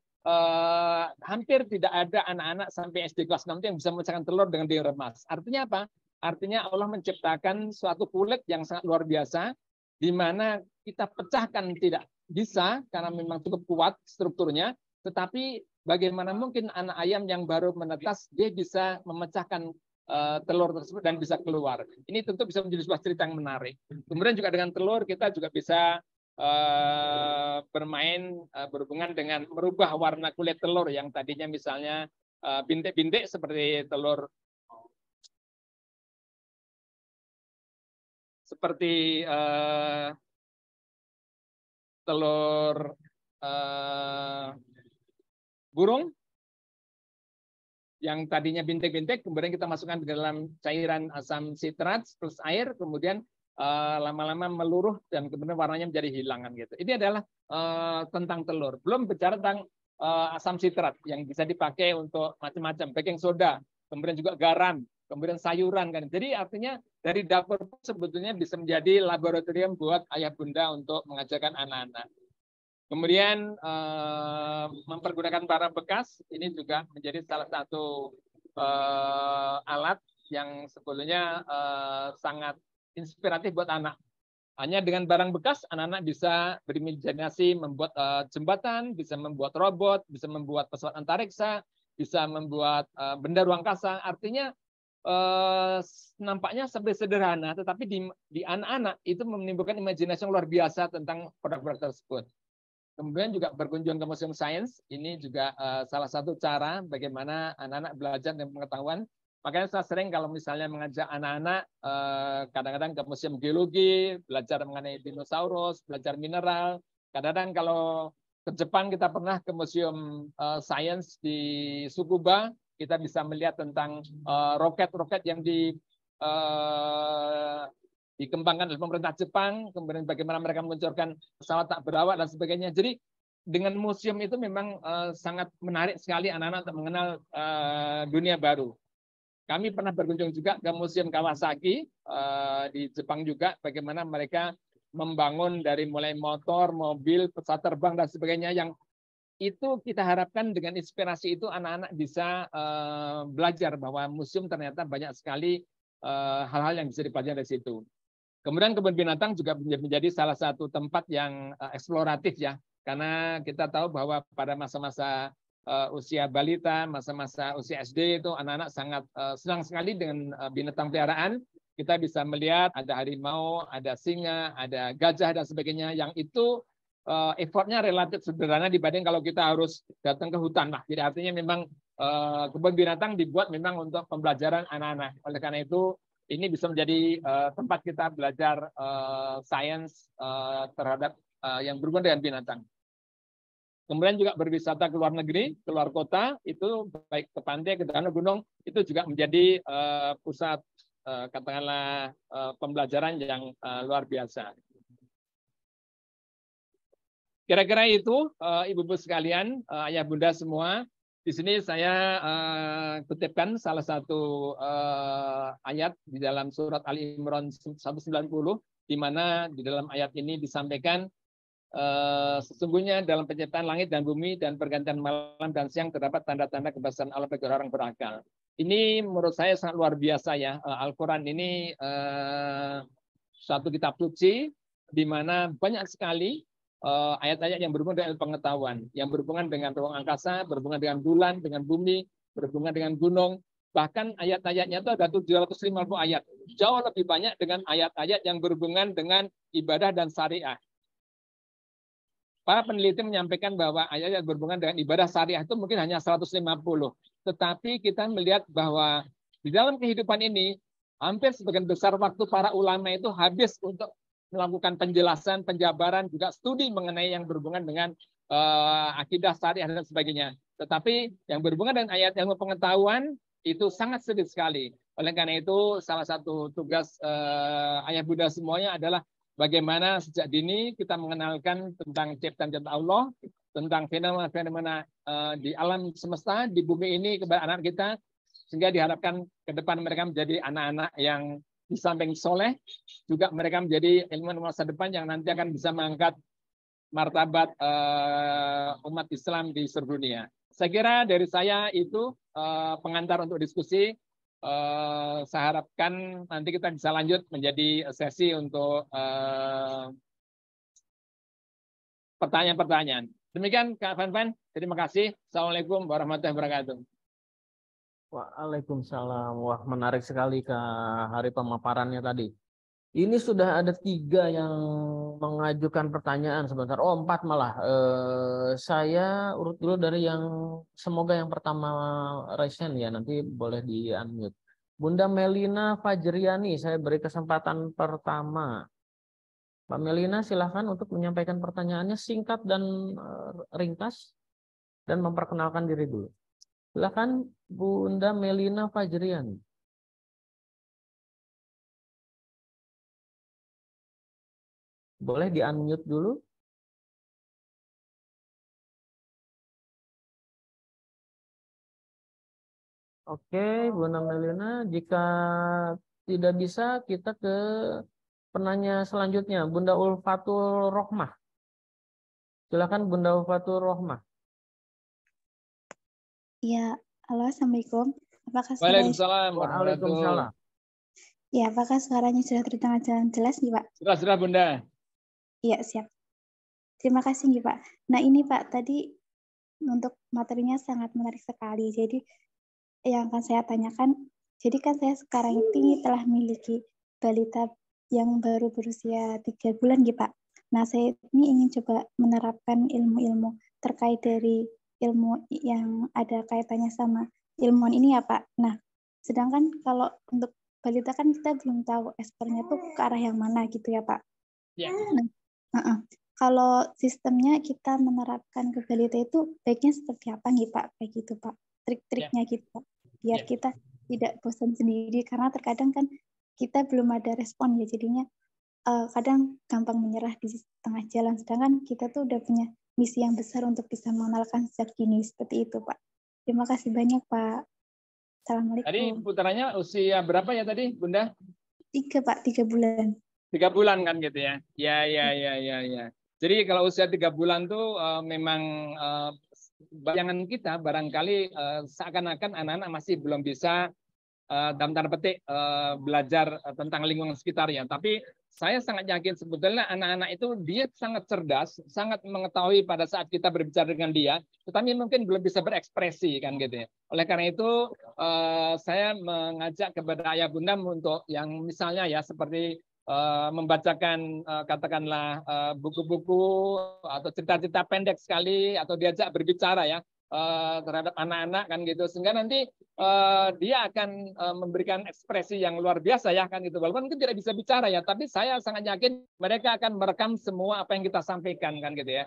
S5: hampir tidak ada anak-anak sampai SD kelas 6 yang bisa memecahkan telur dengan diremas. Artinya apa? Artinya Allah menciptakan suatu kulit yang sangat luar biasa, di mana kita pecahkan tidak bisa karena memang cukup kuat strukturnya, tetapi bagaimana mungkin anak ayam yang baru menetas dia bisa memecahkan telur tersebut dan bisa keluar. Ini tentu bisa menjadi sebuah cerita yang menarik. Kemudian juga dengan telur kita juga bisa bermain berhubungan dengan merubah warna kulit telur yang tadinya misalnya bintik-bintik seperti telur burung yang tadinya bintik-bintik, kemudian kita masukkan ke dalam cairan asam sitrat plus air, kemudian lama-lama meluruh dan kemudian warnanya menjadi hilangan gitu. Ini adalah tentang telur. Belum bicara tentang asam sitrat yang bisa dipakai untuk macam-macam, baking soda, kemudian juga garam, kemudian sayuran kan. Jadi artinya dari dapur sebetulnya bisa menjadi laboratorium buat ayah bunda untuk mengajarkan anak-anak. Kemudian mempergunakan barang bekas ini juga menjadi salah satu alat yang sebetulnya sangat inspiratif buat anak. Hanya dengan barang bekas anak-anak bisa berimajinasi membuat jembatan, bisa membuat robot, bisa membuat pesawat antariksa, bisa membuat benda ruang angkasa. Artinya nampaknya sampai sederhana, tetapi di anak-anak itu menimbulkan imajinasi yang luar biasa tentang produk-produk tersebut. Kemudian juga berkunjung ke Museum Sains, ini juga salah satu cara bagaimana anak-anak belajar dan pengetahuan. Makanya saya sering kalau misalnya mengajak anak-anak kadang-kadang ke Museum Geologi, belajar mengenai dinosaurus, belajar mineral. Kadang-kadang kalau ke Jepang kita pernah ke Museum Sains di Tsukuba, kita bisa melihat tentang roket-roket yang dikembangkan oleh pemerintah Jepang, kemudian bagaimana mereka meluncurkan pesawat tak berawak dan sebagainya. Jadi dengan museum itu memang sangat menarik sekali anak-anak untuk mengenal dunia baru. Kami pernah berkunjung juga ke Museum Kawasaki di Jepang juga, bagaimana mereka membangun dari mulai motor, mobil, pesawat terbang dan sebagainya, yang itu kita harapkan dengan inspirasi itu anak-anak bisa belajar bahwa museum ternyata banyak sekali hal-hal yang bisa dipelajari dari situ. Kemudian kebun binatang juga menjadi salah satu tempat yang eksploratif ya, karena kita tahu bahwa pada masa-masa usia balita, masa-masa usia SD itu anak-anak sangat senang sekali dengan binatang peliharaan. Kita bisa melihat ada harimau, ada singa, ada gajah dan sebagainya, yang itu effortnya relatif sederhana dibanding kalau kita harus datang ke hutan. Nah, jadi artinya memang kebun binatang dibuat memang untuk pembelajaran anak-anak. Oleh karena itu ini bisa menjadi tempat kita belajar sains terhadap yang berhubungan dengan binatang. Kemudian juga berwisata ke luar negeri, ke luar kota, itu baik ke pantai, ke danau, gunung, itu juga menjadi pusat katakanlah pembelajaran yang luar biasa. Kira-kira itu ibu-ibu sekalian, ayah bunda semua. Di sini saya kutipkan salah satu ayat di dalam surat Ali Imran 190, di mana di dalam ayat ini disampaikan sesungguhnya dalam penciptaan langit dan bumi dan pergantian malam dan siang terdapat tanda-tanda kebesaran Allah bagi orang berakal. Ini menurut saya sangat luar biasa ya. Al-Quran ini suatu kitab suci di mana banyak sekali ayat-ayat yang berhubungan dengan pengetahuan, yang berhubungan dengan ruang angkasa, berhubungan dengan bulan, dengan bumi, berhubungan dengan gunung. Bahkan ayat-ayatnya itu ada 750 ayat. Jauh lebih banyak dengan ayat-ayat yang berhubungan dengan ibadah dan syariah. Para peneliti menyampaikan bahwa ayat yang berhubungan dengan ibadah syariah itu mungkin hanya 150. Tetapi kita melihat bahwa di dalam kehidupan ini, hampir sebagian besar waktu para ulama itu habis untuk melakukan penjelasan, penjabaran, juga studi mengenai yang berhubungan dengan akidah syariah dan sebagainya. Tetapi yang berhubungan dengan ayat ilmu pengetahuan itu sangat sedikit sekali. Oleh karena itu, salah satu tugas ayah bunda semuanya adalah bagaimana sejak dini kita mengenalkan tentang ciptaan Allah, tentang fenomena-fenomena di alam semesta, di bumi ini kepada anak kita, sehingga diharapkan ke depan mereka menjadi anak-anak yang di samping soleh, juga mereka menjadi ilmuwan masa depan yang nanti akan bisa mengangkat martabat umat Islam di seluruh dunia. Saya kira dari saya itu pengantar untuk diskusi. Saya harapkan nanti kita bisa lanjut menjadi sesi untuk pertanyaan-pertanyaan. Demikian Kak Van. Terima kasih. Assalamualaikum warahmatullahi wabarakatuh.
S1: Waalaikumsalam. Wah, menarik sekali Kak Hari pemaparannya tadi. Ini sudah ada 3 yang mengajukan pertanyaan sebentar. Oh, 4 malah. Saya urut dulu dari yang semoga yang pertama Raisen ya. Nanti boleh di-unmute. Bunda Melina Fajriani, saya beri kesempatan pertama. Mbak Melina silahkan untuk menyampaikan pertanyaannya singkat dan ringkas dan memperkenalkan diri dulu. Silakan Bunda Melina Fajriani. Boleh di-unmute dulu? Oke, Bunda Melina, jika tidak bisa kita ke penanya selanjutnya, Bunda Ulfatul Rohmah. Silakan Bunda Ulfatul Rohmah.
S6: Ya, halo, Assalamualaikum. Apakah
S5: Waalaikumsalam.
S1: Waalaikumsalam.
S6: Ya, apakah suaranya sudah terdengar jelas nih, Pak?
S5: Sudah, Bunda.
S6: Iya, siap. Terima kasih nih, Pak. Nah, ini Pak, tadi untuk materinya sangat menarik sekali. Jadi, yang akan saya tanyakan, jadi kan saya sekarang ini telah memiliki balita yang baru berusia 3 bulan, gitu, Pak. Nah, saya ini ingin coba menerapkan ilmu-ilmu terkait dari ilmu yang ada kaitannya sama ilmuwan ini ya Pak. Nah, sedangkan kalau untuk balita kan kita belum tahu ekspernya tuh ke arah yang mana gitu ya Pak.
S5: Ya.
S6: Nah, kalau sistemnya kita menerapkan ke balita itu baiknya seperti apa nih Pak? Kayak gitu Pak. Trik-triknya gitu Pak. Biar kita tidak bosan sendiri karena terkadang kan kita belum ada respon ya jadinya kadang gampang menyerah di tengah jalan. Sedangkan kita tuh udah punya misi yang besar untuk bisa mengenalkan sejak dini seperti itu, Pak. Terima kasih banyak, Pak. Assalamualaikum.
S5: Tadi putranya usia berapa ya tadi, Bunda?
S6: 3, Pak. 3 bulan.
S5: 3 bulan kan gitu ya? Ya. Jadi kalau usia 3 bulan tuh memang bayangan kita barangkali seakan-akan anak-anak masih belum bisa dalam tanda petik belajar tentang lingkungan sekitarnya. Tapi saya sangat yakin sebetulnya anak-anak itu dia sangat cerdas, sangat mengetahui pada saat kita berbicara dengan dia, tetapi mungkin belum bisa berekspresi kan gitu ya. Oleh karena itu saya mengajak kepada ayah bunda untuk yang misalnya ya seperti membacakan katakanlah buku-buku atau cerita-cerita pendek sekali atau diajak berbicara ya terhadap anak-anak kan gitu sehingga nanti dia akan memberikan ekspresi yang luar biasa ya kan gitu walaupun mungkin tidak bisa bicara ya tapi saya sangat yakin mereka akan merekam semua apa yang kita sampaikan kan gitu ya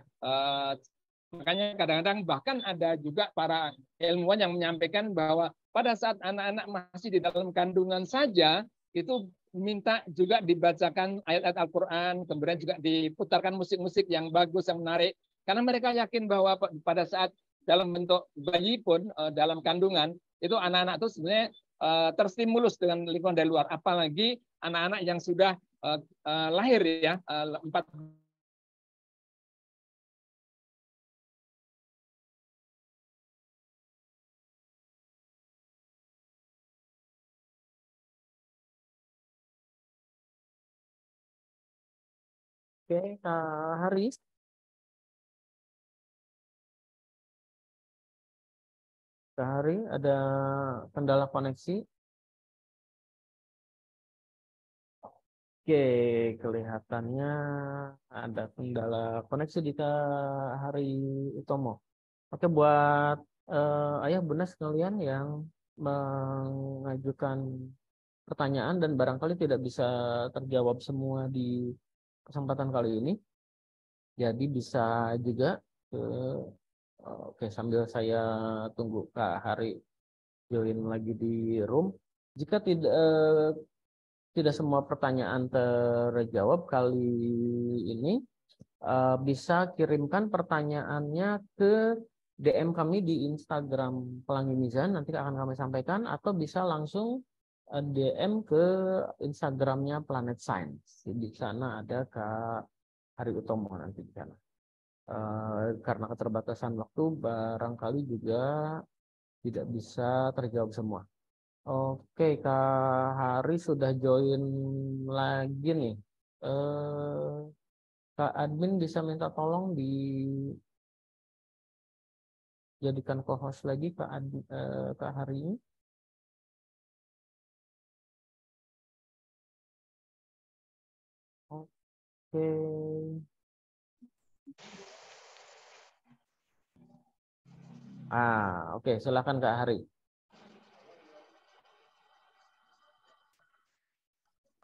S5: makanya kadang-kadang bahkan ada juga para ilmuwan yang menyampaikan bahwa pada saat anak-anak masih di dalam kandungan saja itu minta juga dibacakan ayat-ayat Al-Quran kemudian juga diputarkan musik-musik yang bagus yang menarik Karena mereka yakin bahwa pada saat dalam bentuk bayi pun dalam kandungan itu anak-anak itu sebenarnya terstimulus dengan lingkungan dari luar, apalagi anak-anak yang sudah lahir ya 4
S1: Oke, Kak Haris. Kak Hari, ada kendala koneksi? Oke, kelihatannya ada kendala koneksi di Kak Hari Utomo. Oke, buat ayah bunda sekalian yang mengajukan pertanyaan dan barangkali tidak bisa terjawab semua di kesempatan kali ini, jadi bisa juga oke, sambil saya tunggu Kak Hari join lagi di room. Jika tidak semua pertanyaan terjawab kali ini, bisa kirimkan pertanyaannya ke DM kami di Instagram Pelangi Mizan, nanti akan kami sampaikan, atau bisa langsung DM ke Instagramnya Planet Science. Di sana ada Kak Hari Utomo nanti di sana. Karena keterbatasan waktu, barangkali juga tidak bisa terjawab semua. Oke, Kak Hari sudah join lagi nih. Kak admin bisa minta tolong dijadikan co-host lagi Kak Hari ini. Oke. Oke, silakan Kak Hari.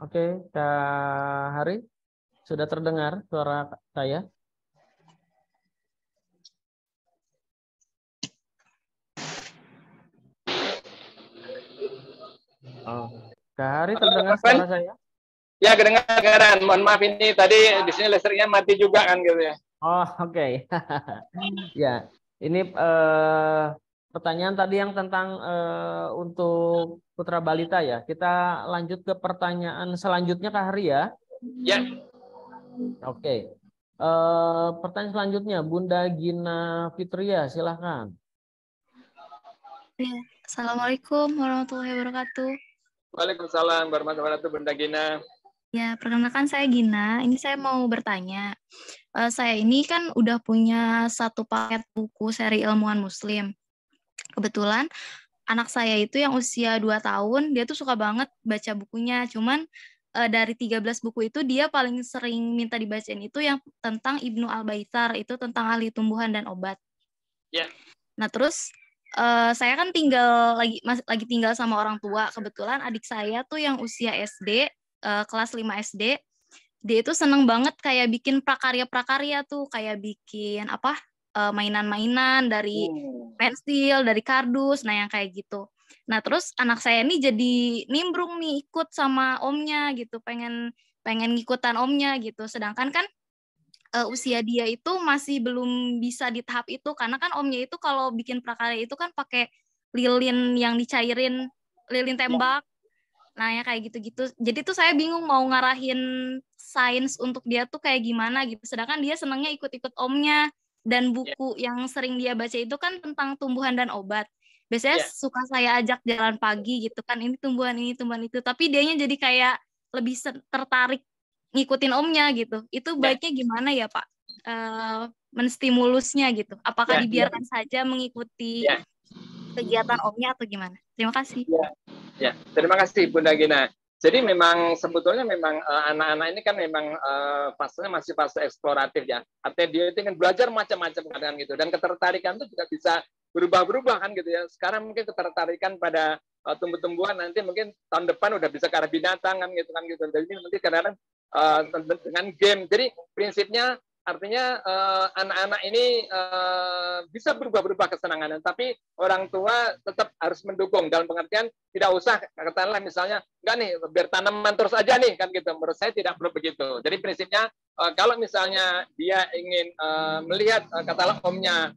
S1: Oke, Kak Hari, sudah terdengar suara saya? Oh, Kak Hari terdengar suara saya?
S5: Ya, kedengaran. Mohon maaf ini tadi di sini listriknya mati juga kan gitu ya.
S1: Oh, oke. Ya, ini pertanyaan tadi yang tentang untuk putra balita ya. Kita lanjut ke pertanyaan selanjutnya Kak Hari ya.
S5: Ya.
S1: Oke. Pertanyaan selanjutnya Bunda Gina Fitria, silahkan.
S7: Ya. Assalamualaikum warahmatullahi wabarakatuh.
S5: Waalaikumsalam warahmatullahi wabarakatuh, Bunda Gina.
S7: Ya, perkenalkan saya Gina. Ini saya mau bertanya. Saya ini kan udah punya 1 paket buku seri Ilmuwan Muslim. Kebetulan anak saya itu yang usia 2 tahun, dia tuh suka banget baca bukunya. Cuman dari 13 buku itu dia paling sering minta dibacain itu yang tentang Ibnu Al-Baitar, itu tentang ahli tumbuhan dan obat.
S5: Ya.
S7: Nah, terus saya kan lagi tinggal sama orang tua. Kebetulan adik saya tuh yang usia SD, kelas 5 SD, dia itu seneng banget kayak bikin prakarya-prakarya tuh, kayak bikin mainan-mainan dari pensil, dari kardus, nah yang kayak gitu. Nah terus anak saya ini jadi nimbrung nih ikut sama omnya gitu, pengen ngikutan omnya gitu. Sedangkan kan usia dia itu masih belum bisa di tahap itu, karena kan omnya itu kalau bikin prakarya itu kan pakai lilin yang dicairin, lilin tembak. Nah ya kayak gitu-gitu. Jadi tuh saya bingung mau ngarahin sains untuk dia tuh kayak gimana gitu. Sedangkan dia senangnya ikut-ikut omnya. Dan buku yang sering dia baca itu kan tentang tumbuhan dan obat. Biasanya suka saya ajak jalan pagi gitu kan. Ini tumbuhan itu. Tapi dianya jadi kayak lebih tertarik ngikutin omnya gitu. Itu baiknya gimana ya Pak? Menstimulusnya gitu. Apakah dibiarkan saja mengikuti kegiatan omnya atau gimana? Terima kasih.
S5: Ya, terima kasih Bunda Gina. Jadi memang sebetulnya memang anak-anak ini kan memang fasenya masih fase eksploratif ya. Artinya dia ingin belajar macam-macam kadang gitu. Dan ketertarikan itu juga bisa berubah-berubah kan gitu ya. Sekarang mungkin ketertarikan pada tumbuh-tumbuhan, nanti mungkin tahun depan udah bisa ke arah binatang kan gitu kan gitu. Jadi nanti kadang-kadang dengan game. Jadi prinsipnya artinya anak-anak ini bisa berubah-berubah kesenangan, tapi orang tua tetap harus mendukung dalam pengertian tidak usah katakanlah misalnya enggak nih biar tanaman terus aja nih kan gitu. Menurut saya tidak perlu begitu. Jadi prinsipnya kalau misalnya dia ingin melihat katakanlah omnya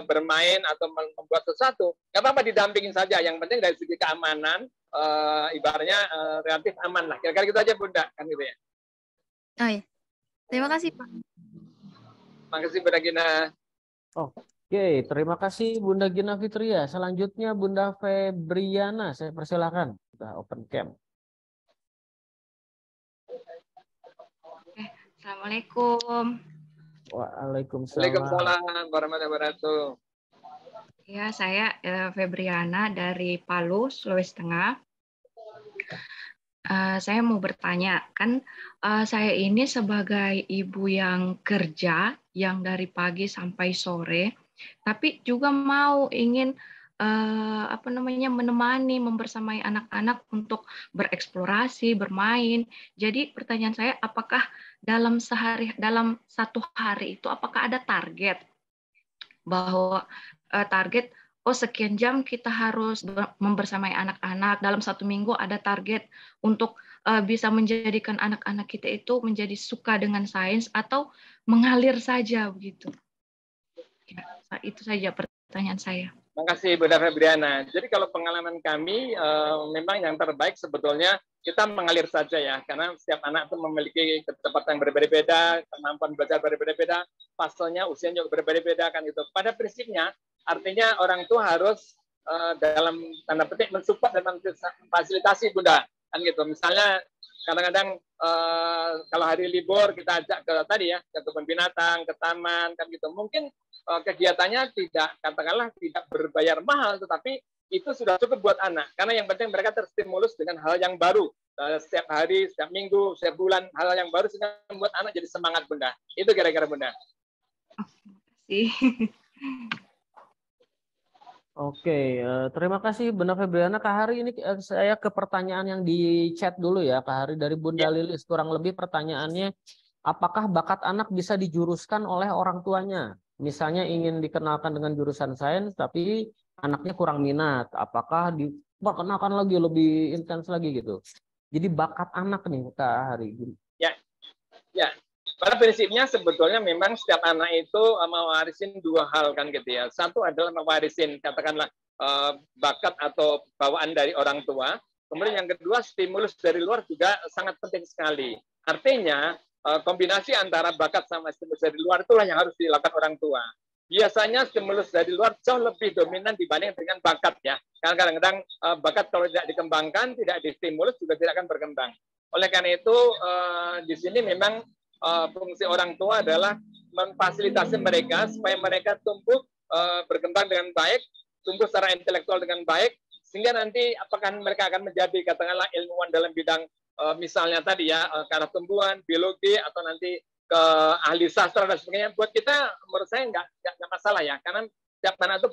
S5: bermain atau membuat sesuatu, nggak apa-apa didampingin saja. Yang penting dari segi keamanan ibaratnya relatif aman lah. Kira-kira gitu aja Bunda kan gitu ya.
S7: Oh iya. Terima kasih Pak.
S5: Terima kasih Bunda Gina.
S1: Oke, terima kasih Bunda Gina Fitria. Selanjutnya Bunda Febriana, saya persilakan. Kita open cam.
S7: Assalamualaikum.
S1: Waalaikumsalam.
S5: Waalaikumsalam warahmatullahi wabarakatuh.
S8: Ya, saya Febriana dari Palu, Sulawesi Tengah. Saya mau bertanya, kan saya ini sebagai ibu yang kerja, yang dari pagi sampai sore, tapi juga ingin menemani, membersamai anak-anak untuk bereksplorasi, bermain. Jadi pertanyaan saya, apakah dalam satu hari itu apakah ada target bahwa target sekian jam kita harus membersamai anak-anak, dalam satu minggu ada target untuk bisa menjadikan anak-anak kita itu menjadi suka dengan sains atau mengalir saja begitu. Ya, itu saja pertanyaan saya.
S5: Terima kasih Bunda Febriana. Jadi kalau pengalaman kami memang yang terbaik sebetulnya kita mengalir saja ya, karena setiap anak itu memiliki kecepatan yang berbeda-beda, kemampuan belajar berbeda-beda, fasenya, usianya juga berbeda-beda kan itu. Pada prinsipnya artinya orang tua harus dalam tanda petik mensupport dan memfasilitasi Bunda kan gitu. Misalnya kadang-kadang kalau hari libur kita ajak ke tadi ya, ke kebun binatang, ke taman kan gitu. Mungkin kegiatannya katakanlah tidak berbayar mahal, tetapi itu sudah cukup buat anak. Karena yang penting mereka terstimulus dengan hal yang baru. Setiap hari, setiap minggu, setiap bulan, hal yang baru sehingga membuat anak jadi semangat Bunda. Itu kira-kira Bunda.
S8: Terima kasih.
S1: Oke, terima kasih Bunda Febriana. Kak Hari, ini saya ke pertanyaan yang di chat dulu ya, Kak Hari, dari Bunda Lilis. Kurang lebih pertanyaannya, apakah bakat anak bisa dijuruskan oleh orang tuanya? Misalnya ingin dikenalkan dengan jurusan sains, tapi anaknya kurang minat. Apakah diperkenalkan lagi, lebih intens lagi gitu? Jadi bakat anak nih, Kak Hari.
S5: Ya. Pada prinsipnya sebetulnya memang setiap anak itu mewarisin dua hal kan gitu ya. Satu adalah mewarisin katakanlah bakat atau bawaan dari orang tua. Kemudian yang kedua stimulus dari luar juga sangat penting sekali. Artinya kombinasi antara bakat sama stimulus dari luar itulah yang harus dilakukan orang tua. Biasanya stimulus dari luar jauh lebih dominan dibanding dengan bakat ya. Karena kadang-kadang bakat kalau tidak dikembangkan, tidak distimulus juga tidak akan berkembang. Oleh karena itu di sini memang fungsi orang tua adalah memfasilitasi mereka supaya mereka tumbuh berkembang dengan baik, tumbuh secara intelektual dengan baik, sehingga nanti apakah mereka akan menjadi katakanlah ilmuwan dalam bidang misalnya tadi ya karena tumbuhan, biologi atau nanti ke ahli sastra dan sebagainya. Buat kita menurut saya nggak masalah ya, karena setiap anak itu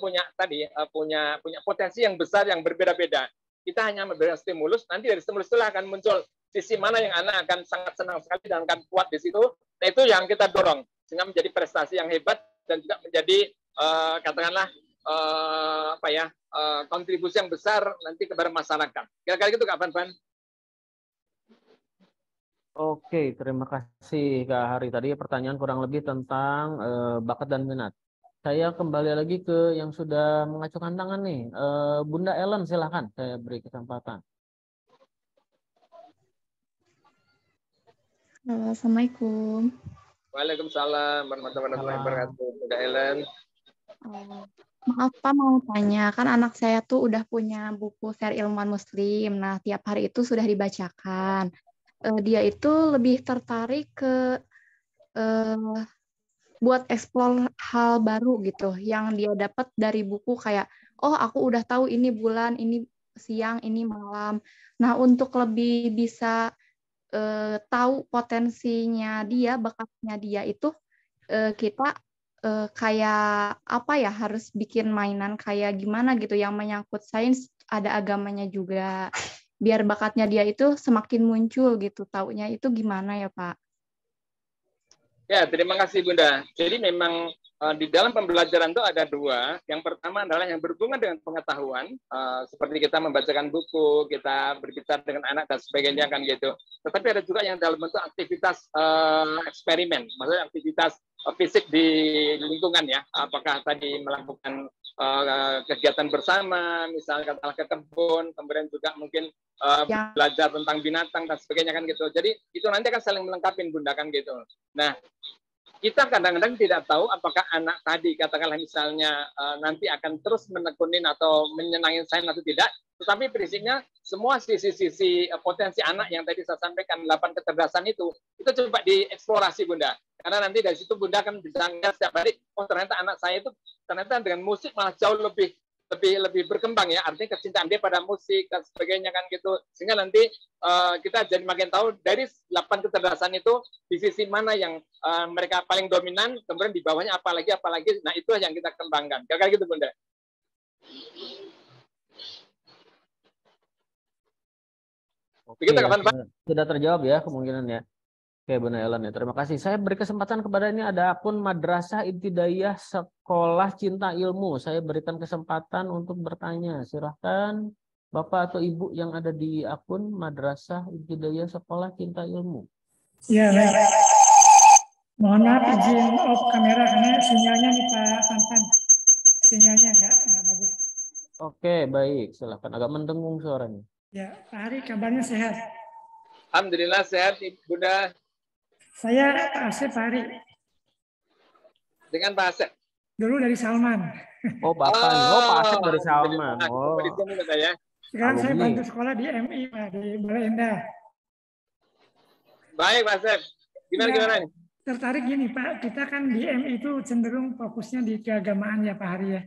S5: punya potensi yang besar yang berbeda-beda. Kita hanya memberikan stimulus, nanti dari stimulus itulah akan muncul sisi mana yang anak akan sangat senang sekali dan akan kuat di situ. Nah, itu yang kita dorong sehingga menjadi prestasi yang hebat dan juga menjadi katakanlah kontribusi yang besar nanti kepada masyarakat. Kira-kira gitu Kak Van.
S1: Oke, terima kasih Kak Hari. Tadi pertanyaan kurang lebih tentang bakat dan minat. Saya kembali lagi ke yang sudah mengacukan tangan nih. Bunda Ellen, silahkan saya beri kesempatan.
S6: Assalamualaikum.
S5: Waalaikumsalam warahmatullahi wabarakatuh. Bunda Ellen.
S6: Maaf Pak, mau tanya, kan anak saya tuh udah punya buku seri ilmuwan muslim. Nah, tiap hari itu sudah dibacakan. Dia itu lebih tertarik ke buat eksplor hal baru gitu, yang dia dapat dari buku kayak, oh aku udah tahu ini bulan, ini siang, ini malam. Nah, untuk lebih bisa tahu potensinya dia, bakatnya dia itu kita kayak apa ya, harus bikin mainan kayak gimana gitu yang menyangkut sains, ada agamanya juga, biar bakatnya dia itu semakin muncul gitu. Taunya itu gimana ya Pak?
S5: Ya, terima kasih Bunda. Jadi memang di dalam pembelajaran itu ada dua. Yang pertama adalah yang berhubungan dengan pengetahuan, seperti kita membacakan buku, kita berbicara dengan anak dan sebagainya kan gitu. Tetapi ada juga yang dalam bentuk aktivitas eksperimen, maksudnya aktivitas fisik di lingkungan ya. Apakah tadi melakukan kegiatan bersama, misalnya katakanlah ke kebun, kemudian juga mungkin belajar tentang binatang dan sebagainya kan gitu. Jadi itu nanti akan saling melengkapi Bunda kan gitu. Nah, kita kadang-kadang tidak tahu apakah anak tadi katakanlah misalnya nanti akan terus menekunin atau menyenangin saya atau tidak, tetapi prinsipnya semua sisi-sisi potensi anak yang tadi saya sampaikan 8 kecerdasan itu coba dieksplorasi Bunda, karena nanti dari situ Bunda akan bisa lihat setiap hari, oh ternyata anak saya itu ternyata dengan musik malah jauh lebih berkembang ya, artinya kecintaan dia pada musik dan sebagainya kan gitu, sehingga nanti kita jadi makin tahu dari 8 kecerdasan itu di sisi mana yang mereka paling dominan, kemudian di bawahnya apalagi, nah itu yang kita kembangkan, kayak gitu Bunda.
S1: Oke, ya, sudah terjawab ya kemungkinan ya. Oke, Bunda Ellen ya, terima kasih. Saya beri kesempatan kepada ini ada akun Madrasah Ibtidaiyah Sekolah Cinta Ilmu. Saya berikan kesempatan untuk bertanya. Silahkan Bapak atau Ibu yang ada di akun Madrasah Ibtidaiyah Sekolah Cinta Ilmu.
S9: Ya, mohon maaf izin off kamera karena sinyalnya nih Pak Fanfan. Sinyalnya nggak bagus.
S1: Oke, baik. Silahkan. Agak mendengung suaranya.
S9: Ya, Pak Hari kabarnya sehat?
S5: Alhamdulillah sehat, Bunda.
S9: Saya Pak Asep, Pak Hari.
S5: Dengan Pak Asep?
S9: Dulu dari Salman.
S1: Oh, Bapak. Oh, Pak Asep dari Salman. Oh.
S9: Sekarang saya bantu sekolah di MI, Pak, di Balai Endah.
S5: Baik, Pak Asep. Gimana nih?
S9: Tertarik gini, Pak. Kita kan di MI itu cenderung fokusnya di keagamaan ya, Pak Hari ya.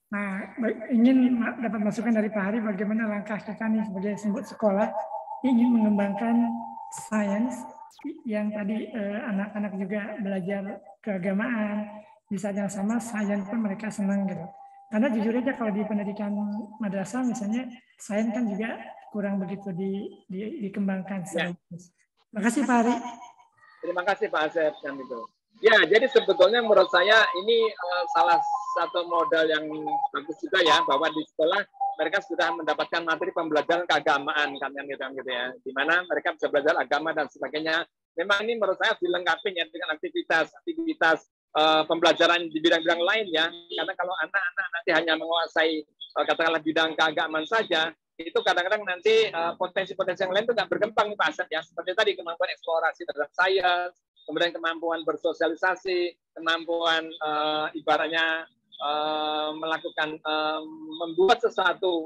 S9: Nah, ingin dapat masukan dari Pak Hari bagaimana langkah kita nih sebagai sekolah ingin mengembangkan sains yang tadi anak-anak juga belajar keagamaan, di saat yang sama sains pun mereka senang gitu. Karena jujur aja kalau di pendidikan madrasah misalnya sains kan juga kurang begitu dikembangkan. Ya. Terima kasih Pak Hari.
S5: Terima kasih Pak Asep kan itu. Ya, jadi sebetulnya menurut saya ini salah satu modal yang bagus juga ya, bahwa di sekolah mereka sudah mendapatkan materi pembelajaran keagamaan kan gitu ya, di mana mereka bisa belajar agama dan sebagainya. Memang ini menurut saya dilengkapi ya dengan aktivitas pembelajaran di bidang-bidang lain ya, karena kalau anak-anak nanti hanya menguasai katakanlah bidang keagamaan saja, itu kadang-kadang nanti potensi-potensi yang lain itu nggak berkembang Pak Asep ya, seperti tadi kemampuan eksplorasi terhadap sains, kemudian kemampuan bersosialisasi, kemampuan ibaratnya melakukan membuat sesuatu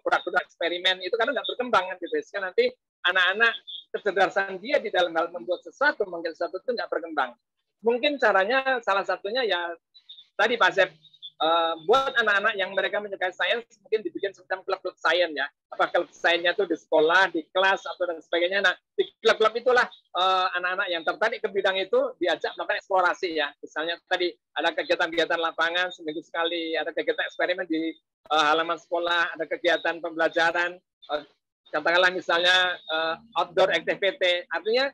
S5: produk-produk eksperimen itu kadang nggak berkembang kan gitu. Sehingga nanti anak-anak kecerdasan dia di dalam hal membuat sesuatu, mungkin sesuatu itu nggak berkembang. Mungkin caranya salah satunya ya tadi Pak Asep, buat anak-anak yang mereka menyukai sains mungkin dibikin semacam klub-klub sains ya. Apa klub sainsnya itu di sekolah, di kelas atau dan sebagainya. Nah, di klub-klub itulah anak-anak yang tertarik ke bidang itu diajak melakukan eksplorasi ya. Misalnya tadi ada kegiatan-kegiatan lapangan seminggu sekali, ada kegiatan eksperimen di halaman sekolah, ada kegiatan pembelajaran, katakanlah misalnya outdoor activity. Artinya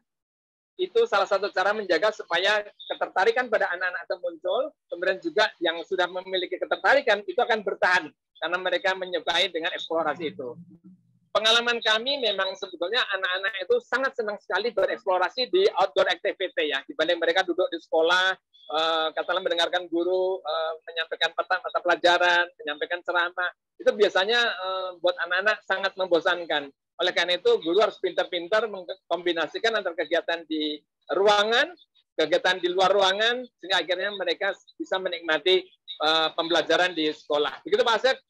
S5: itu salah satu cara menjaga supaya ketertarikan pada anak-anak itu muncul, kemudian juga yang sudah memiliki ketertarikan itu akan bertahan karena mereka menyukai dengan eksplorasi itu. Pengalaman kami memang sebetulnya anak-anak itu sangat senang sekali bereksplorasi di outdoor activity ya, dibanding mereka duduk di sekolah, katakanlah mendengarkan guru menyampaikan mata pelajaran, menyampaikan ceramah, itu biasanya buat anak-anak sangat membosankan. Oleh karena itu, guru harus pintar-pintar mengkombinasikan antara kegiatan di ruangan, kegiatan di luar ruangan, sehingga akhirnya mereka bisa menikmati pembelajaran di sekolah. Begitu Pak Asep?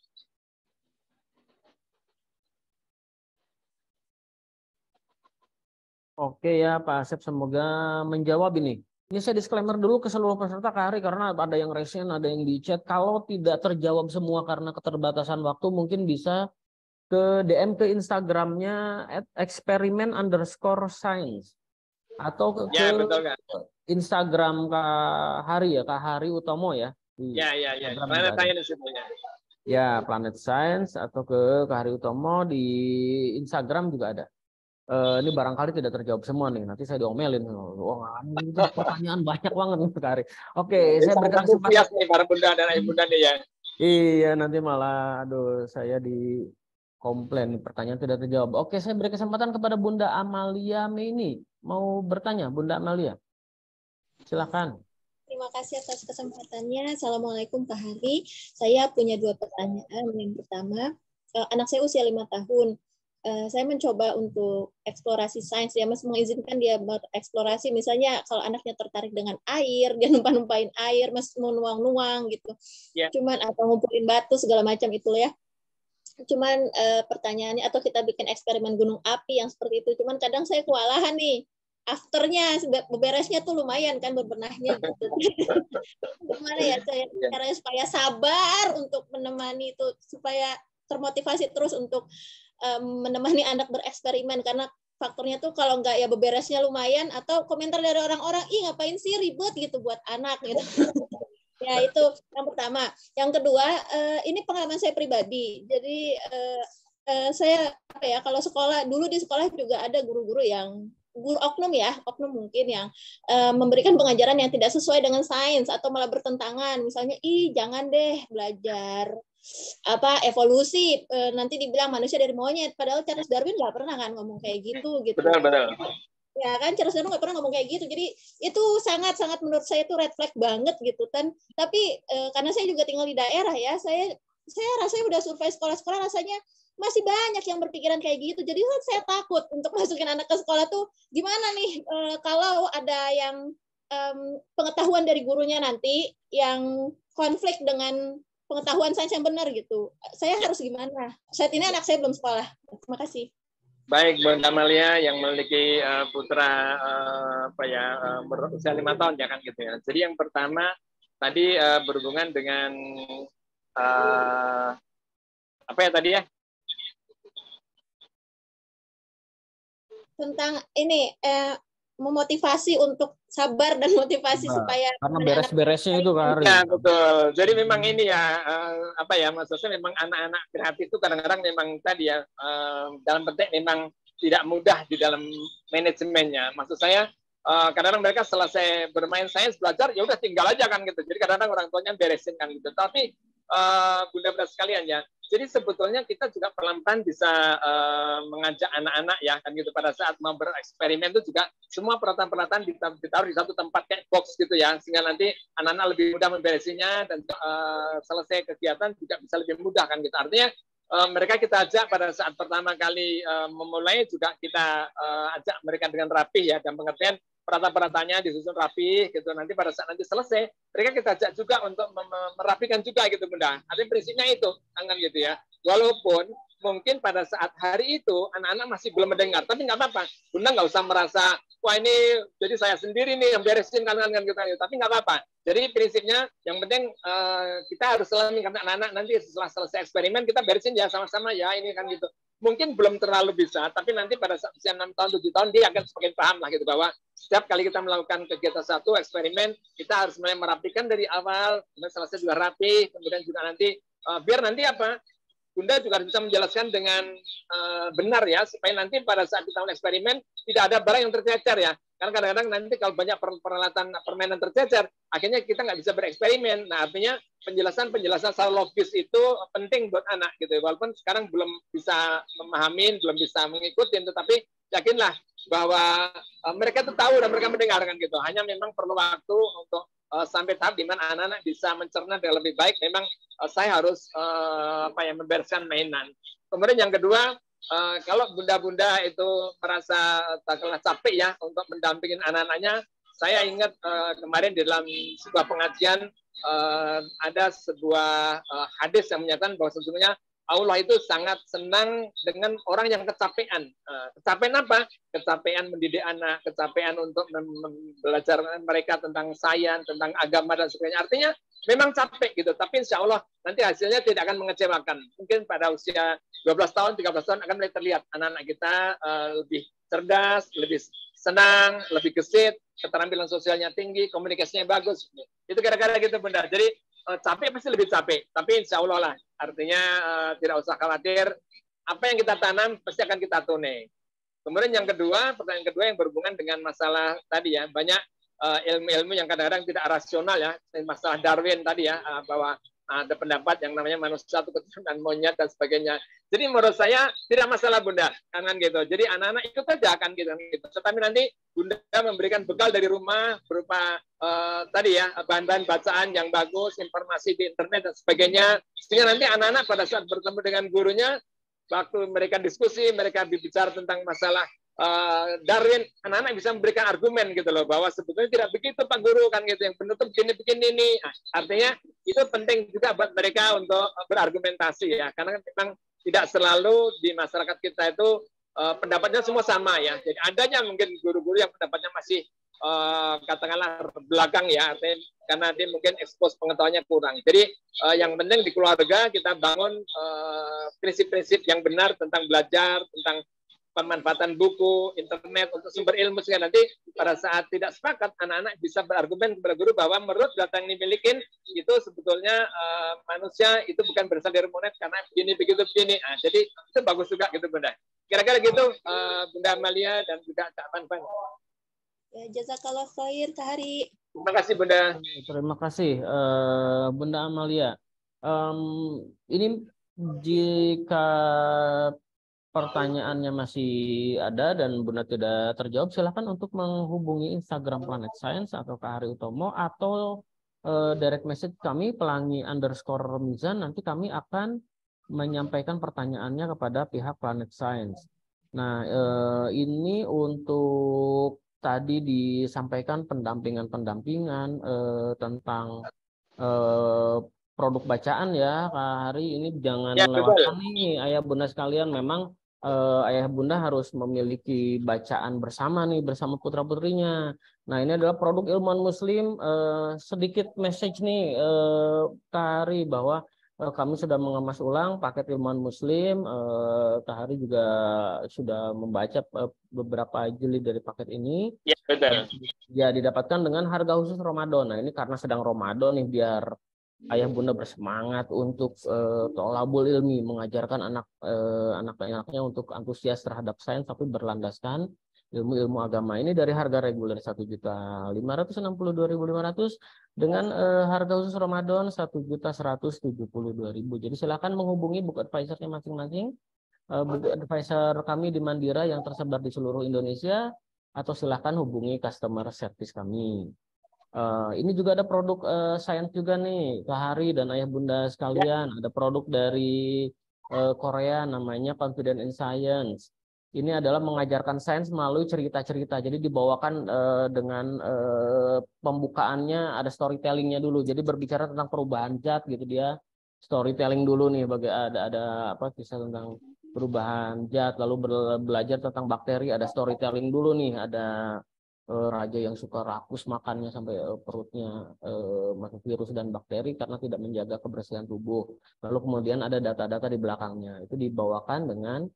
S1: Oke ya Pak Asep, semoga menjawab ini. Ini saya disclaimer dulu ke seluruh peserta Kak Hari, karena ada yang resen, ada yang di chat. Kalau tidak terjawab semua karena keterbatasan waktu, mungkin bisa ke DM ke Instagramnya @eksperimen_science atau ke Instagram Kak Hari ya, Kak Hari Utomo ya.
S5: Ya. Planet Science semuanya.
S1: Ya, Planet Science atau ke Kak Hari Utomo di Instagram juga ada. Ini barangkali tidak terjawab semua nih. Nanti saya diomelin. Wah, ini pertanyaan banyak banget nih Kak Ari. Oke, saya berikan kesempatan
S5: nih para bunda dan ibu bunda nih ya.
S1: Iya, nanti malah aduh saya di komplain pertanyaan tidak terjawab. Oke, saya beri kesempatan kepada Bunda Amalia Meni. Mau bertanya, Bunda Amalia? Silakan.
S2: Terima kasih atas kesempatannya. Assalamualaikum Pak Hari. Saya punya 2 pertanyaan. Yang pertama, anak saya usia 5 tahun. Saya mencoba untuk eksplorasi sains. Dia masih mengizinkan dia bereksplorasi. Misalnya kalau anaknya tertarik dengan air, dia numpang-numpain air, masih mau nuang-nuang gitu. Yeah. Cuman atau ngumpulin batu segala macam itu ya. Cuman pertanyaannya, atau kita bikin eksperimen gunung api yang seperti itu. Cuman kadang saya kewalahan nih. Afternya beberesnya tuh lumayan kan bebenahnya gitu. Gimana ya caranya supaya sabar untuk menemani itu, supaya termotivasi terus untuk menemani anak bereksperimen, karena faktornya tuh kalau nggak ya beberesnya lumayan, atau komentar dari orang-orang, ih ngapain sih ribet gitu buat anak gitu. Ya itu yang pertama. Yang kedua, ini pengalaman saya pribadi. Jadi saya apa ya, kalau sekolah dulu di sekolah juga ada guru-guru yang oknum mungkin yang memberikan pengajaran yang tidak sesuai dengan sains atau malah bertentangan. Misalnya, jangan deh belajar evolusi, nanti dibilang manusia dari monyet, padahal Charles Darwin nggak pernah kan ngomong kayak gitu.
S5: Betul.
S2: Ya kan, Charles Darwin nggak pernah ngomong kayak gitu. Jadi itu sangat menurut saya itu red flag banget gitu kan. Tapi karena saya juga tinggal di daerah ya, saya rasanya udah survei sekolah-sekolah, rasanya masih banyak yang berpikiran kayak gitu. Jadi saya takut untuk masukin anak ke sekolah tuh gimana nih kalau ada yang pengetahuan dari gurunya nanti yang konflik dengan pengetahuan sains yang benar gitu. Saya harus gimana? Saat ini anak saya belum sekolah. Terima kasih.
S5: Baik, Bunda Amalia yang memiliki putra berusia 5 tahun ya kan gitu ya. Jadi yang pertama tadi berhubungan dengan apa ya tadi ya?
S2: Tentang ini memotivasi untuk sabar dan motivasi supaya
S1: karena beres-beresnya itu kan.
S5: Ya betul. Jadi memang ini ya maksudnya memang anak-anak kreatif itu kadang-kadang memang tadi ya dalam penting memang tidak mudah di dalam manajemennya. Maksud saya kadang-kadang mereka selesai bermain sains belajar ya udah tinggal aja kan gitu. Jadi kadang-kadang orang tuanya beresin kan gitu. Tapi bunda-bunda sekalian ya. Jadi sebetulnya kita juga pelan-pelan bisa mengajak anak-anak ya kan gitu pada saat mau bereksperimen itu juga semua peralatan-peralatan ditaruh di satu tempat kayak box gitu ya, sehingga nanti anak-anak lebih mudah memberesinya dan selesai kegiatan juga bisa lebih mudah kan gitu. Artinya mereka kita ajak pada saat pertama kali memulai juga kita ajak mereka dengan rapi ya, dan pengertian peralatan-peralatannya disusun rapi gitu. Nanti pada saat nanti selesai, mereka kita ajak juga untuk merapikan juga gitu Bunda. Artinya prinsipnya itu, kan gitu ya. Walaupun mungkin pada saat hari itu anak-anak masih belum mendengar, tapi nggak apa-apa. Bunda nggak usah merasa, wah ini jadi saya sendiri nih yang beresin kan gitu. Tapi nggak apa-apa. Jadi prinsipnya yang penting kita harus selalu karena anak-anak nanti setelah selesai eksperimen kita beresin ya sama-sama ya ini kan gitu. Mungkin belum terlalu bisa, tapi nanti pada saat usia 6 tahun, 7 tahun dia akan semakin paham lah gitu bahwa setiap kali kita melakukan kegiatan satu eksperimen kita harus mulai merapikan dari awal, kemudian selesai juga rapi, kemudian juga nanti biar nanti apa Bunda juga harus bisa menjelaskan dengan benar ya, supaya nanti pada saat kita melakukan eksperimen tidak ada barang yang tercecer ya. Karena kadang-kadang nanti kalau banyak peralatan permainan tercecer, akhirnya kita nggak bisa bereksperimen. Nah artinya penjelasan secara logis itu penting buat anak gitu. Walaupun sekarang belum bisa memahami, belum bisa mengikuti, tetapi yakinlah bahwa mereka itu tahu dan mereka mendengarkan gitu. Hanya memang perlu waktu untuk sampai tahap di mana anak-anak bisa mencerna dengan lebih baik. Memang saya harus membereskan mainan. Kemudian yang kedua, kalau bunda-bunda itu merasa takutlah capek ya untuk mendampingin anak-anaknya, saya ingat kemarin di dalam sebuah pengajian ada sebuah hadis yang menyatakan bahwa sesungguhnya Allah itu sangat senang dengan orang yang kecapean. Kecapean apa? Kecapean mendidik anak, kecapean untuk belajar mereka tentang sains, tentang agama dan sebagainya. Artinya memang capek gitu, tapi insya Allah nanti hasilnya tidak akan mengecewakan. Mungkin pada usia 12 tahun, 13 tahun akan mulai terlihat anak-anak kita lebih cerdas, lebih senang, lebih gesit, keterampilan sosialnya tinggi, komunikasinya bagus. Itu kira-kira gitu Bunda. Jadi capek pasti lebih capek, tapi insya Allah lah. Artinya tidak usah khawatir, apa yang kita tanam pasti akan kita tunai. Kemudian yang kedua, pertanyaan kedua yang berhubungan dengan masalah tadi ya, banyak ilmu-ilmu yang kadang-kadang tidak rasional ya, masalah Darwin tadi ya, bahwa ada pendapat yang namanya manusia itu keturunan monyet dan sebagainya. Jadi menurut saya tidak masalah Bunda, kan gitu. Jadi anak-anak ikut saja kan gitu. Tetapi nanti Bunda memberikan bekal dari rumah berupa tadi ya bahan-bahan bacaan yang bagus, informasi di internet dan sebagainya. Sehingga nanti anak-anak pada saat bertemu dengan gurunya, waktu mereka diskusi, mereka berbicara tentang masalah Darwin, anak-anak bisa memberikan argumen gitu loh, bahwa sebetulnya tidak begitu Pak Guru kan gitu, yang benar tuh begini-begini nih. Artinya itu penting juga buat mereka untuk berargumentasi ya, karena memang tidak selalu di masyarakat kita itu pendapatnya semua sama ya. Jadi adanya mungkin guru-guru yang pendapatnya masih katakanlah belakang ya, artinya karena dia mungkin ekspos pengetahuannya kurang. Jadi yang penting di keluarga kita bangun prinsip-prinsip yang benar tentang belajar, tentang pemanfaatan buku, internet untuk sumber ilmu, sehingga nanti pada saat tidak sepakat, anak-anak bisa berargumen kepada guru bahwa menurut data yang dimiliki itu sebetulnya manusia itu bukan berasal dari monet karena begini begitu begini. Nah, jadi itu bagus juga gitu Bunda. Kira-kira gitu Bunda Amalia dan juga Kak Fanfan.
S2: Ya, jazakallah khair Kak Hari.
S5: Terima kasih Bunda.
S1: Terima kasih Bunda Amalia. Ini jika pertanyaannya masih ada dan Bunda tidak terjawab, silakan untuk menghubungi Instagram Planet Science atau Kak Hari Utomo atau direct message kami pelangi_Mizan. Nanti kami akan menyampaikan pertanyaannya kepada pihak Planet Science. Nah, ini untuk tadi disampaikan pendampingan tentang produk bacaan ya Kak Hari. Ini jangan lewatkan nih Ayah Bunda sekalian. Memang Ayah Bunda harus memiliki bacaan bersama nih bersama putra-putrinya. Nah, ini adalah produk ilmuwan muslim. Sedikit message nih Kak Hari bahwa kami sudah mengemas ulang paket ilmuwan muslim. Kak Hari juga sudah membaca beberapa jilid dari paket ini.
S5: Ya, betul.
S1: Ya, didapatkan dengan harga khusus Ramadan. Nah, ini karena sedang Ramadan nih, biar Ayah Bunda bersemangat untuk tolabul ilmi, mengajarkan anak-anaknya untuk antusias terhadap sains tapi berlandaskan ilmu-ilmu agama. Ini dari harga reguler 1.562.500 dengan harga khusus Ramadan 1.172.000. Jadi silakan menghubungi book advisor-nya masing-masing. Book advisor kami di Mandira yang tersebar di seluruh Indonesia, atau silakan hubungi customer service kami. Ini juga ada produk sains juga nih Kak Hari dan Ayah Bunda sekalian. Ada produk dari Korea namanya Confident in Science. Ini adalah mengajarkan sains melalui cerita-cerita. Jadi dibawakan dengan pembukaannya ada storytellingnya dulu. Jadi berbicara tentang perubahan zat gitu, dia storytelling dulu nih, ada apa kisah tentang perubahan zat, lalu belajar tentang bakteri, ada storytelling dulu nih, ada raja yang suka rakus makannya sampai perutnya masuk virus dan bakteri karena tidak menjaga kebersihan tubuh. Lalu kemudian ada data-data di belakangnya. Itu dibawakan dengan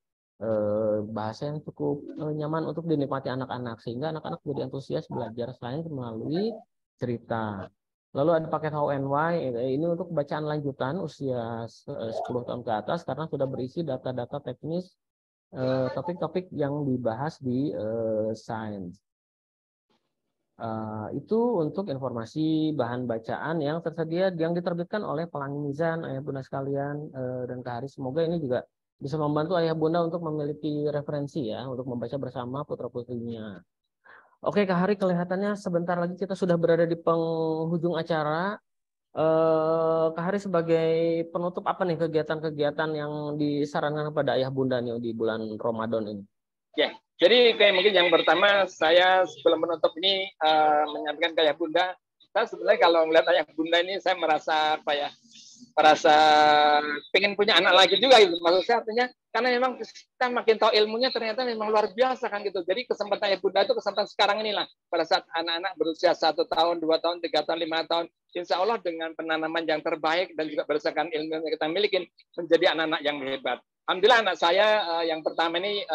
S1: bahasa yang cukup nyaman untuk dinikmati anak-anak, sehingga anak-anak jadi antusias belajar sains melalui cerita. Lalu ada paket How and Why, ini untuk bacaan lanjutan usia 10 tahun ke atas karena sudah berisi data-data teknis, topik-topik yang dibahas di sains. Itu untuk informasi bahan bacaan yang tersedia, yang diterbitkan oleh Pelangi Mizan, Ayah Bunda sekalian, dan Kak Hari. Semoga ini juga bisa membantu Ayah Bunda untuk memiliki referensi ya, untuk membaca bersama putra-putrinya. Oke Kak Hari, kelihatannya sebentar lagi kita sudah berada di penghujung acara. Kak Hari, sebagai penutup apa nih kegiatan-kegiatan yang disarankan kepada Ayah Bunda nih di bulan Ramadan ini?
S5: Ya, jadi kayak mungkin yang pertama saya sebelum menutup ini menyampaikan ke Ayah Bunda, saya sebenarnya kalau melihat Ayah Bunda ini saya merasa apa ya, merasa pengen punya anak lagi juga gitu. Maksud saya artinya karena memang kita makin tahu ilmunya ternyata memang luar biasa kan gitu. Jadi kesempatan Ayah Bunda itu kesempatan sekarang inilah, pada saat anak-anak berusia 1 tahun, 2 tahun, 3 tahun, 5 tahun, insya Allah dengan penanaman yang terbaik dan juga berdasarkan ilmu yang kita miliki menjadi anak-anak yang hebat. Alhamdulillah anak saya yang pertama ini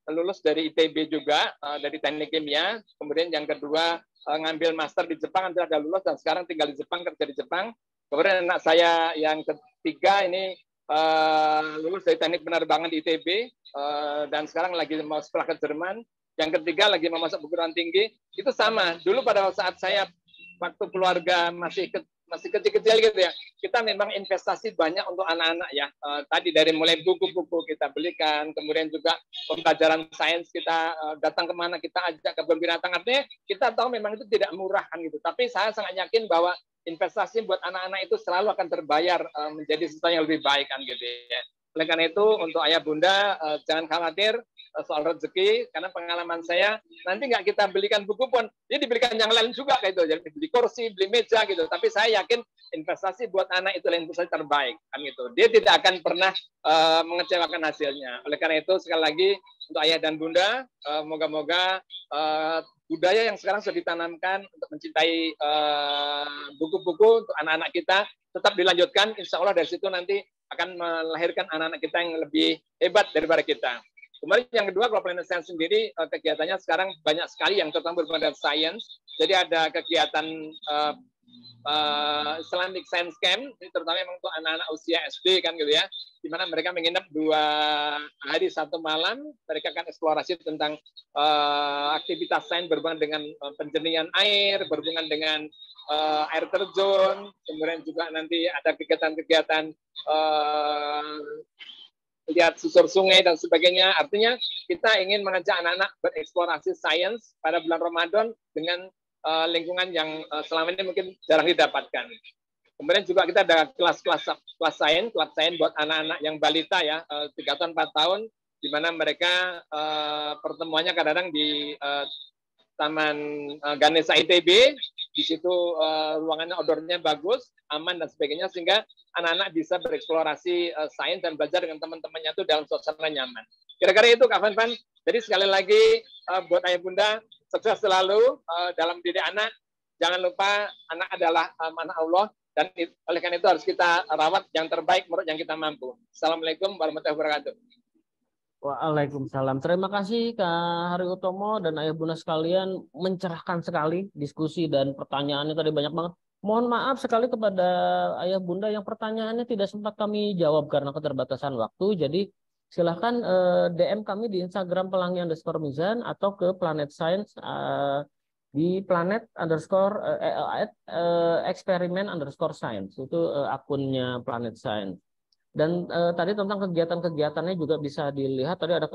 S5: lulus dari ITB juga, dari teknik kimia. Kemudian yang kedua ngambil master di Jepang, nanti ada lulus dan sekarang tinggal di Jepang, kerja di Jepang. Kemudian anak saya yang ketiga ini lulus dari teknik penerbangan di ITB, dan sekarang lagi mau sekolah ke Jerman. Yang ketiga lagi mau masuk perguruan tinggi. Itu sama. Dulu pada saat saya waktu keluarga masih kecil-kecil gitu ya, kita memang investasi banyak untuk anak-anak ya. Tadi dari mulai buku-buku kita belikan, kemudian juga pembelajaran sains kita, datang kemana kita ajak ke kebun binatang. Artinya kita tahu memang itu tidak murah kan gitu. Tapi saya sangat yakin bahwa investasi buat anak-anak itu selalu akan terbayar menjadi sesuatu yang lebih baik kan gitu ya. Oleh karena itu untuk ayah bunda jangan khawatir soal rezeki, karena pengalaman saya nanti nggak kita belikan buku pun dia dibelikan yang lain juga kayak itu, jadi beli kursi, beli meja gitu. Tapi saya yakin investasi buat anak itu investasi terbaik kan gitu. Dia tidak akan pernah mengecewakan hasilnya. Oleh karena itu sekali lagi untuk ayah dan bunda, moga-moga budaya yang sekarang sudah ditanamkan untuk mencintai buku-buku untuk anak-anak kita tetap dilanjutkan. Insya Allah dari situ nanti akan melahirkan anak-anak kita yang lebih hebat daripada kita. Kemudian yang kedua, kalau Planet Science sendiri kegiatannya sekarang banyak sekali yang terutama berhubungan dengan science. Jadi ada kegiatan Islamic Science Camp, ini terutama memang untuk anak-anak usia SD kan gitu ya, di mana mereka menginap 2 hari 1 malam, mereka akan eksplorasi tentang aktivitas sains berhubungan dengan penjernihan air, berhubungan dengan air terjun, kemudian juga nanti ada kegiatan-kegiatan lihat susur sungai dan sebagainya. Artinya kita ingin mengajak anak-anak bereksplorasi sains pada bulan Ramadan dengan lingkungan yang selama ini mungkin jarang didapatkan. Kemudian juga kita ada kelas sains buat anak-anak yang balita ya, 3 tahun 4 tahun, di mana mereka pertemuannya kadang-kadang di Taman Ganesha ITB. Di situ ruangannya outdoor-nya bagus, aman dan sebagainya, sehingga anak-anak bisa bereksplorasi sains dan belajar dengan teman-temannya itu dalam suasana nyaman. Kira-kira itu Kak Fanfan. Jadi sekali lagi buat ayah bunda, sukses selalu dalam didik anak. Jangan lupa anak adalah amanah Allah, dan oleh karena itu harus kita rawat yang terbaik menurut yang kita mampu. Assalamualaikum warahmatullahi wabarakatuh.
S1: Waalaikumsalam. Terima kasih Kak Hari Utomo dan ayah bunda sekalian, mencerahkan sekali diskusi dan pertanyaannya tadi banyak banget. Mohon maaf sekali kepada ayah bunda yang pertanyaannya tidak sempat kami jawab karena keterbatasan waktu. Jadi silahkan DM kami di Instagram pelangi_mizan atau ke Planet Science di planet_experiment_science. Itu akunnya Planet Science. Dan tadi tentang kegiatan-kegiatannya juga bisa dilihat. Tadi ada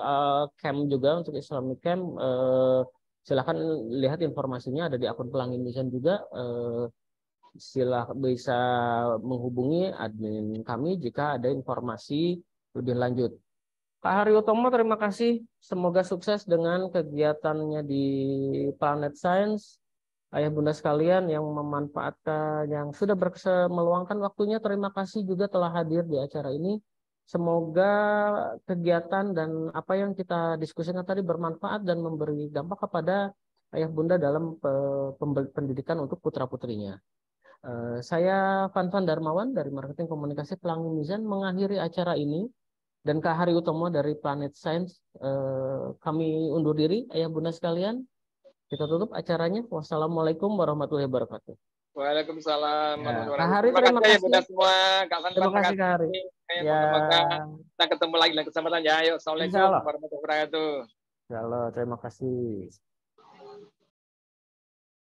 S1: camp juga untuk Islamic Camp. Silahkan lihat informasinya ada di akun Pelangi Mizan juga. Silahkan bisa menghubungi admin kami jika ada informasi lebih lanjut. Kak Hari Utomo, terima kasih. Semoga sukses dengan kegiatannya di Planet Science. Ayah bunda sekalian yang memanfaatkan, yang sudah meluangkan waktunya, terima kasih juga telah hadir di acara ini. Semoga kegiatan dan apa yang kita diskusikan tadi bermanfaat dan memberi dampak kepada ayah bunda dalam pendidikan untuk putra-putrinya. Saya Fanfan Darmawan dari Marketing Komunikasi Pelangi Mizan mengakhiri acara ini. Dan Kak Hari Utomo dari Planet Science, kami undur diri, ayah bunda sekalian. Kita tutup acaranya. Wassalamualaikum warahmatullahi wabarakatuh.
S5: Waalaikumsalam.
S1: Kak Hari, terima kasih.
S5: Bunda semua.
S1: Terima kasih Kak Hari.
S5: Ya. Kita ketemu lagi dalam kesempatan ya. Ayo, assalamualaikum warahmatullahi wabarakatuh.
S1: Halo, terima kasih.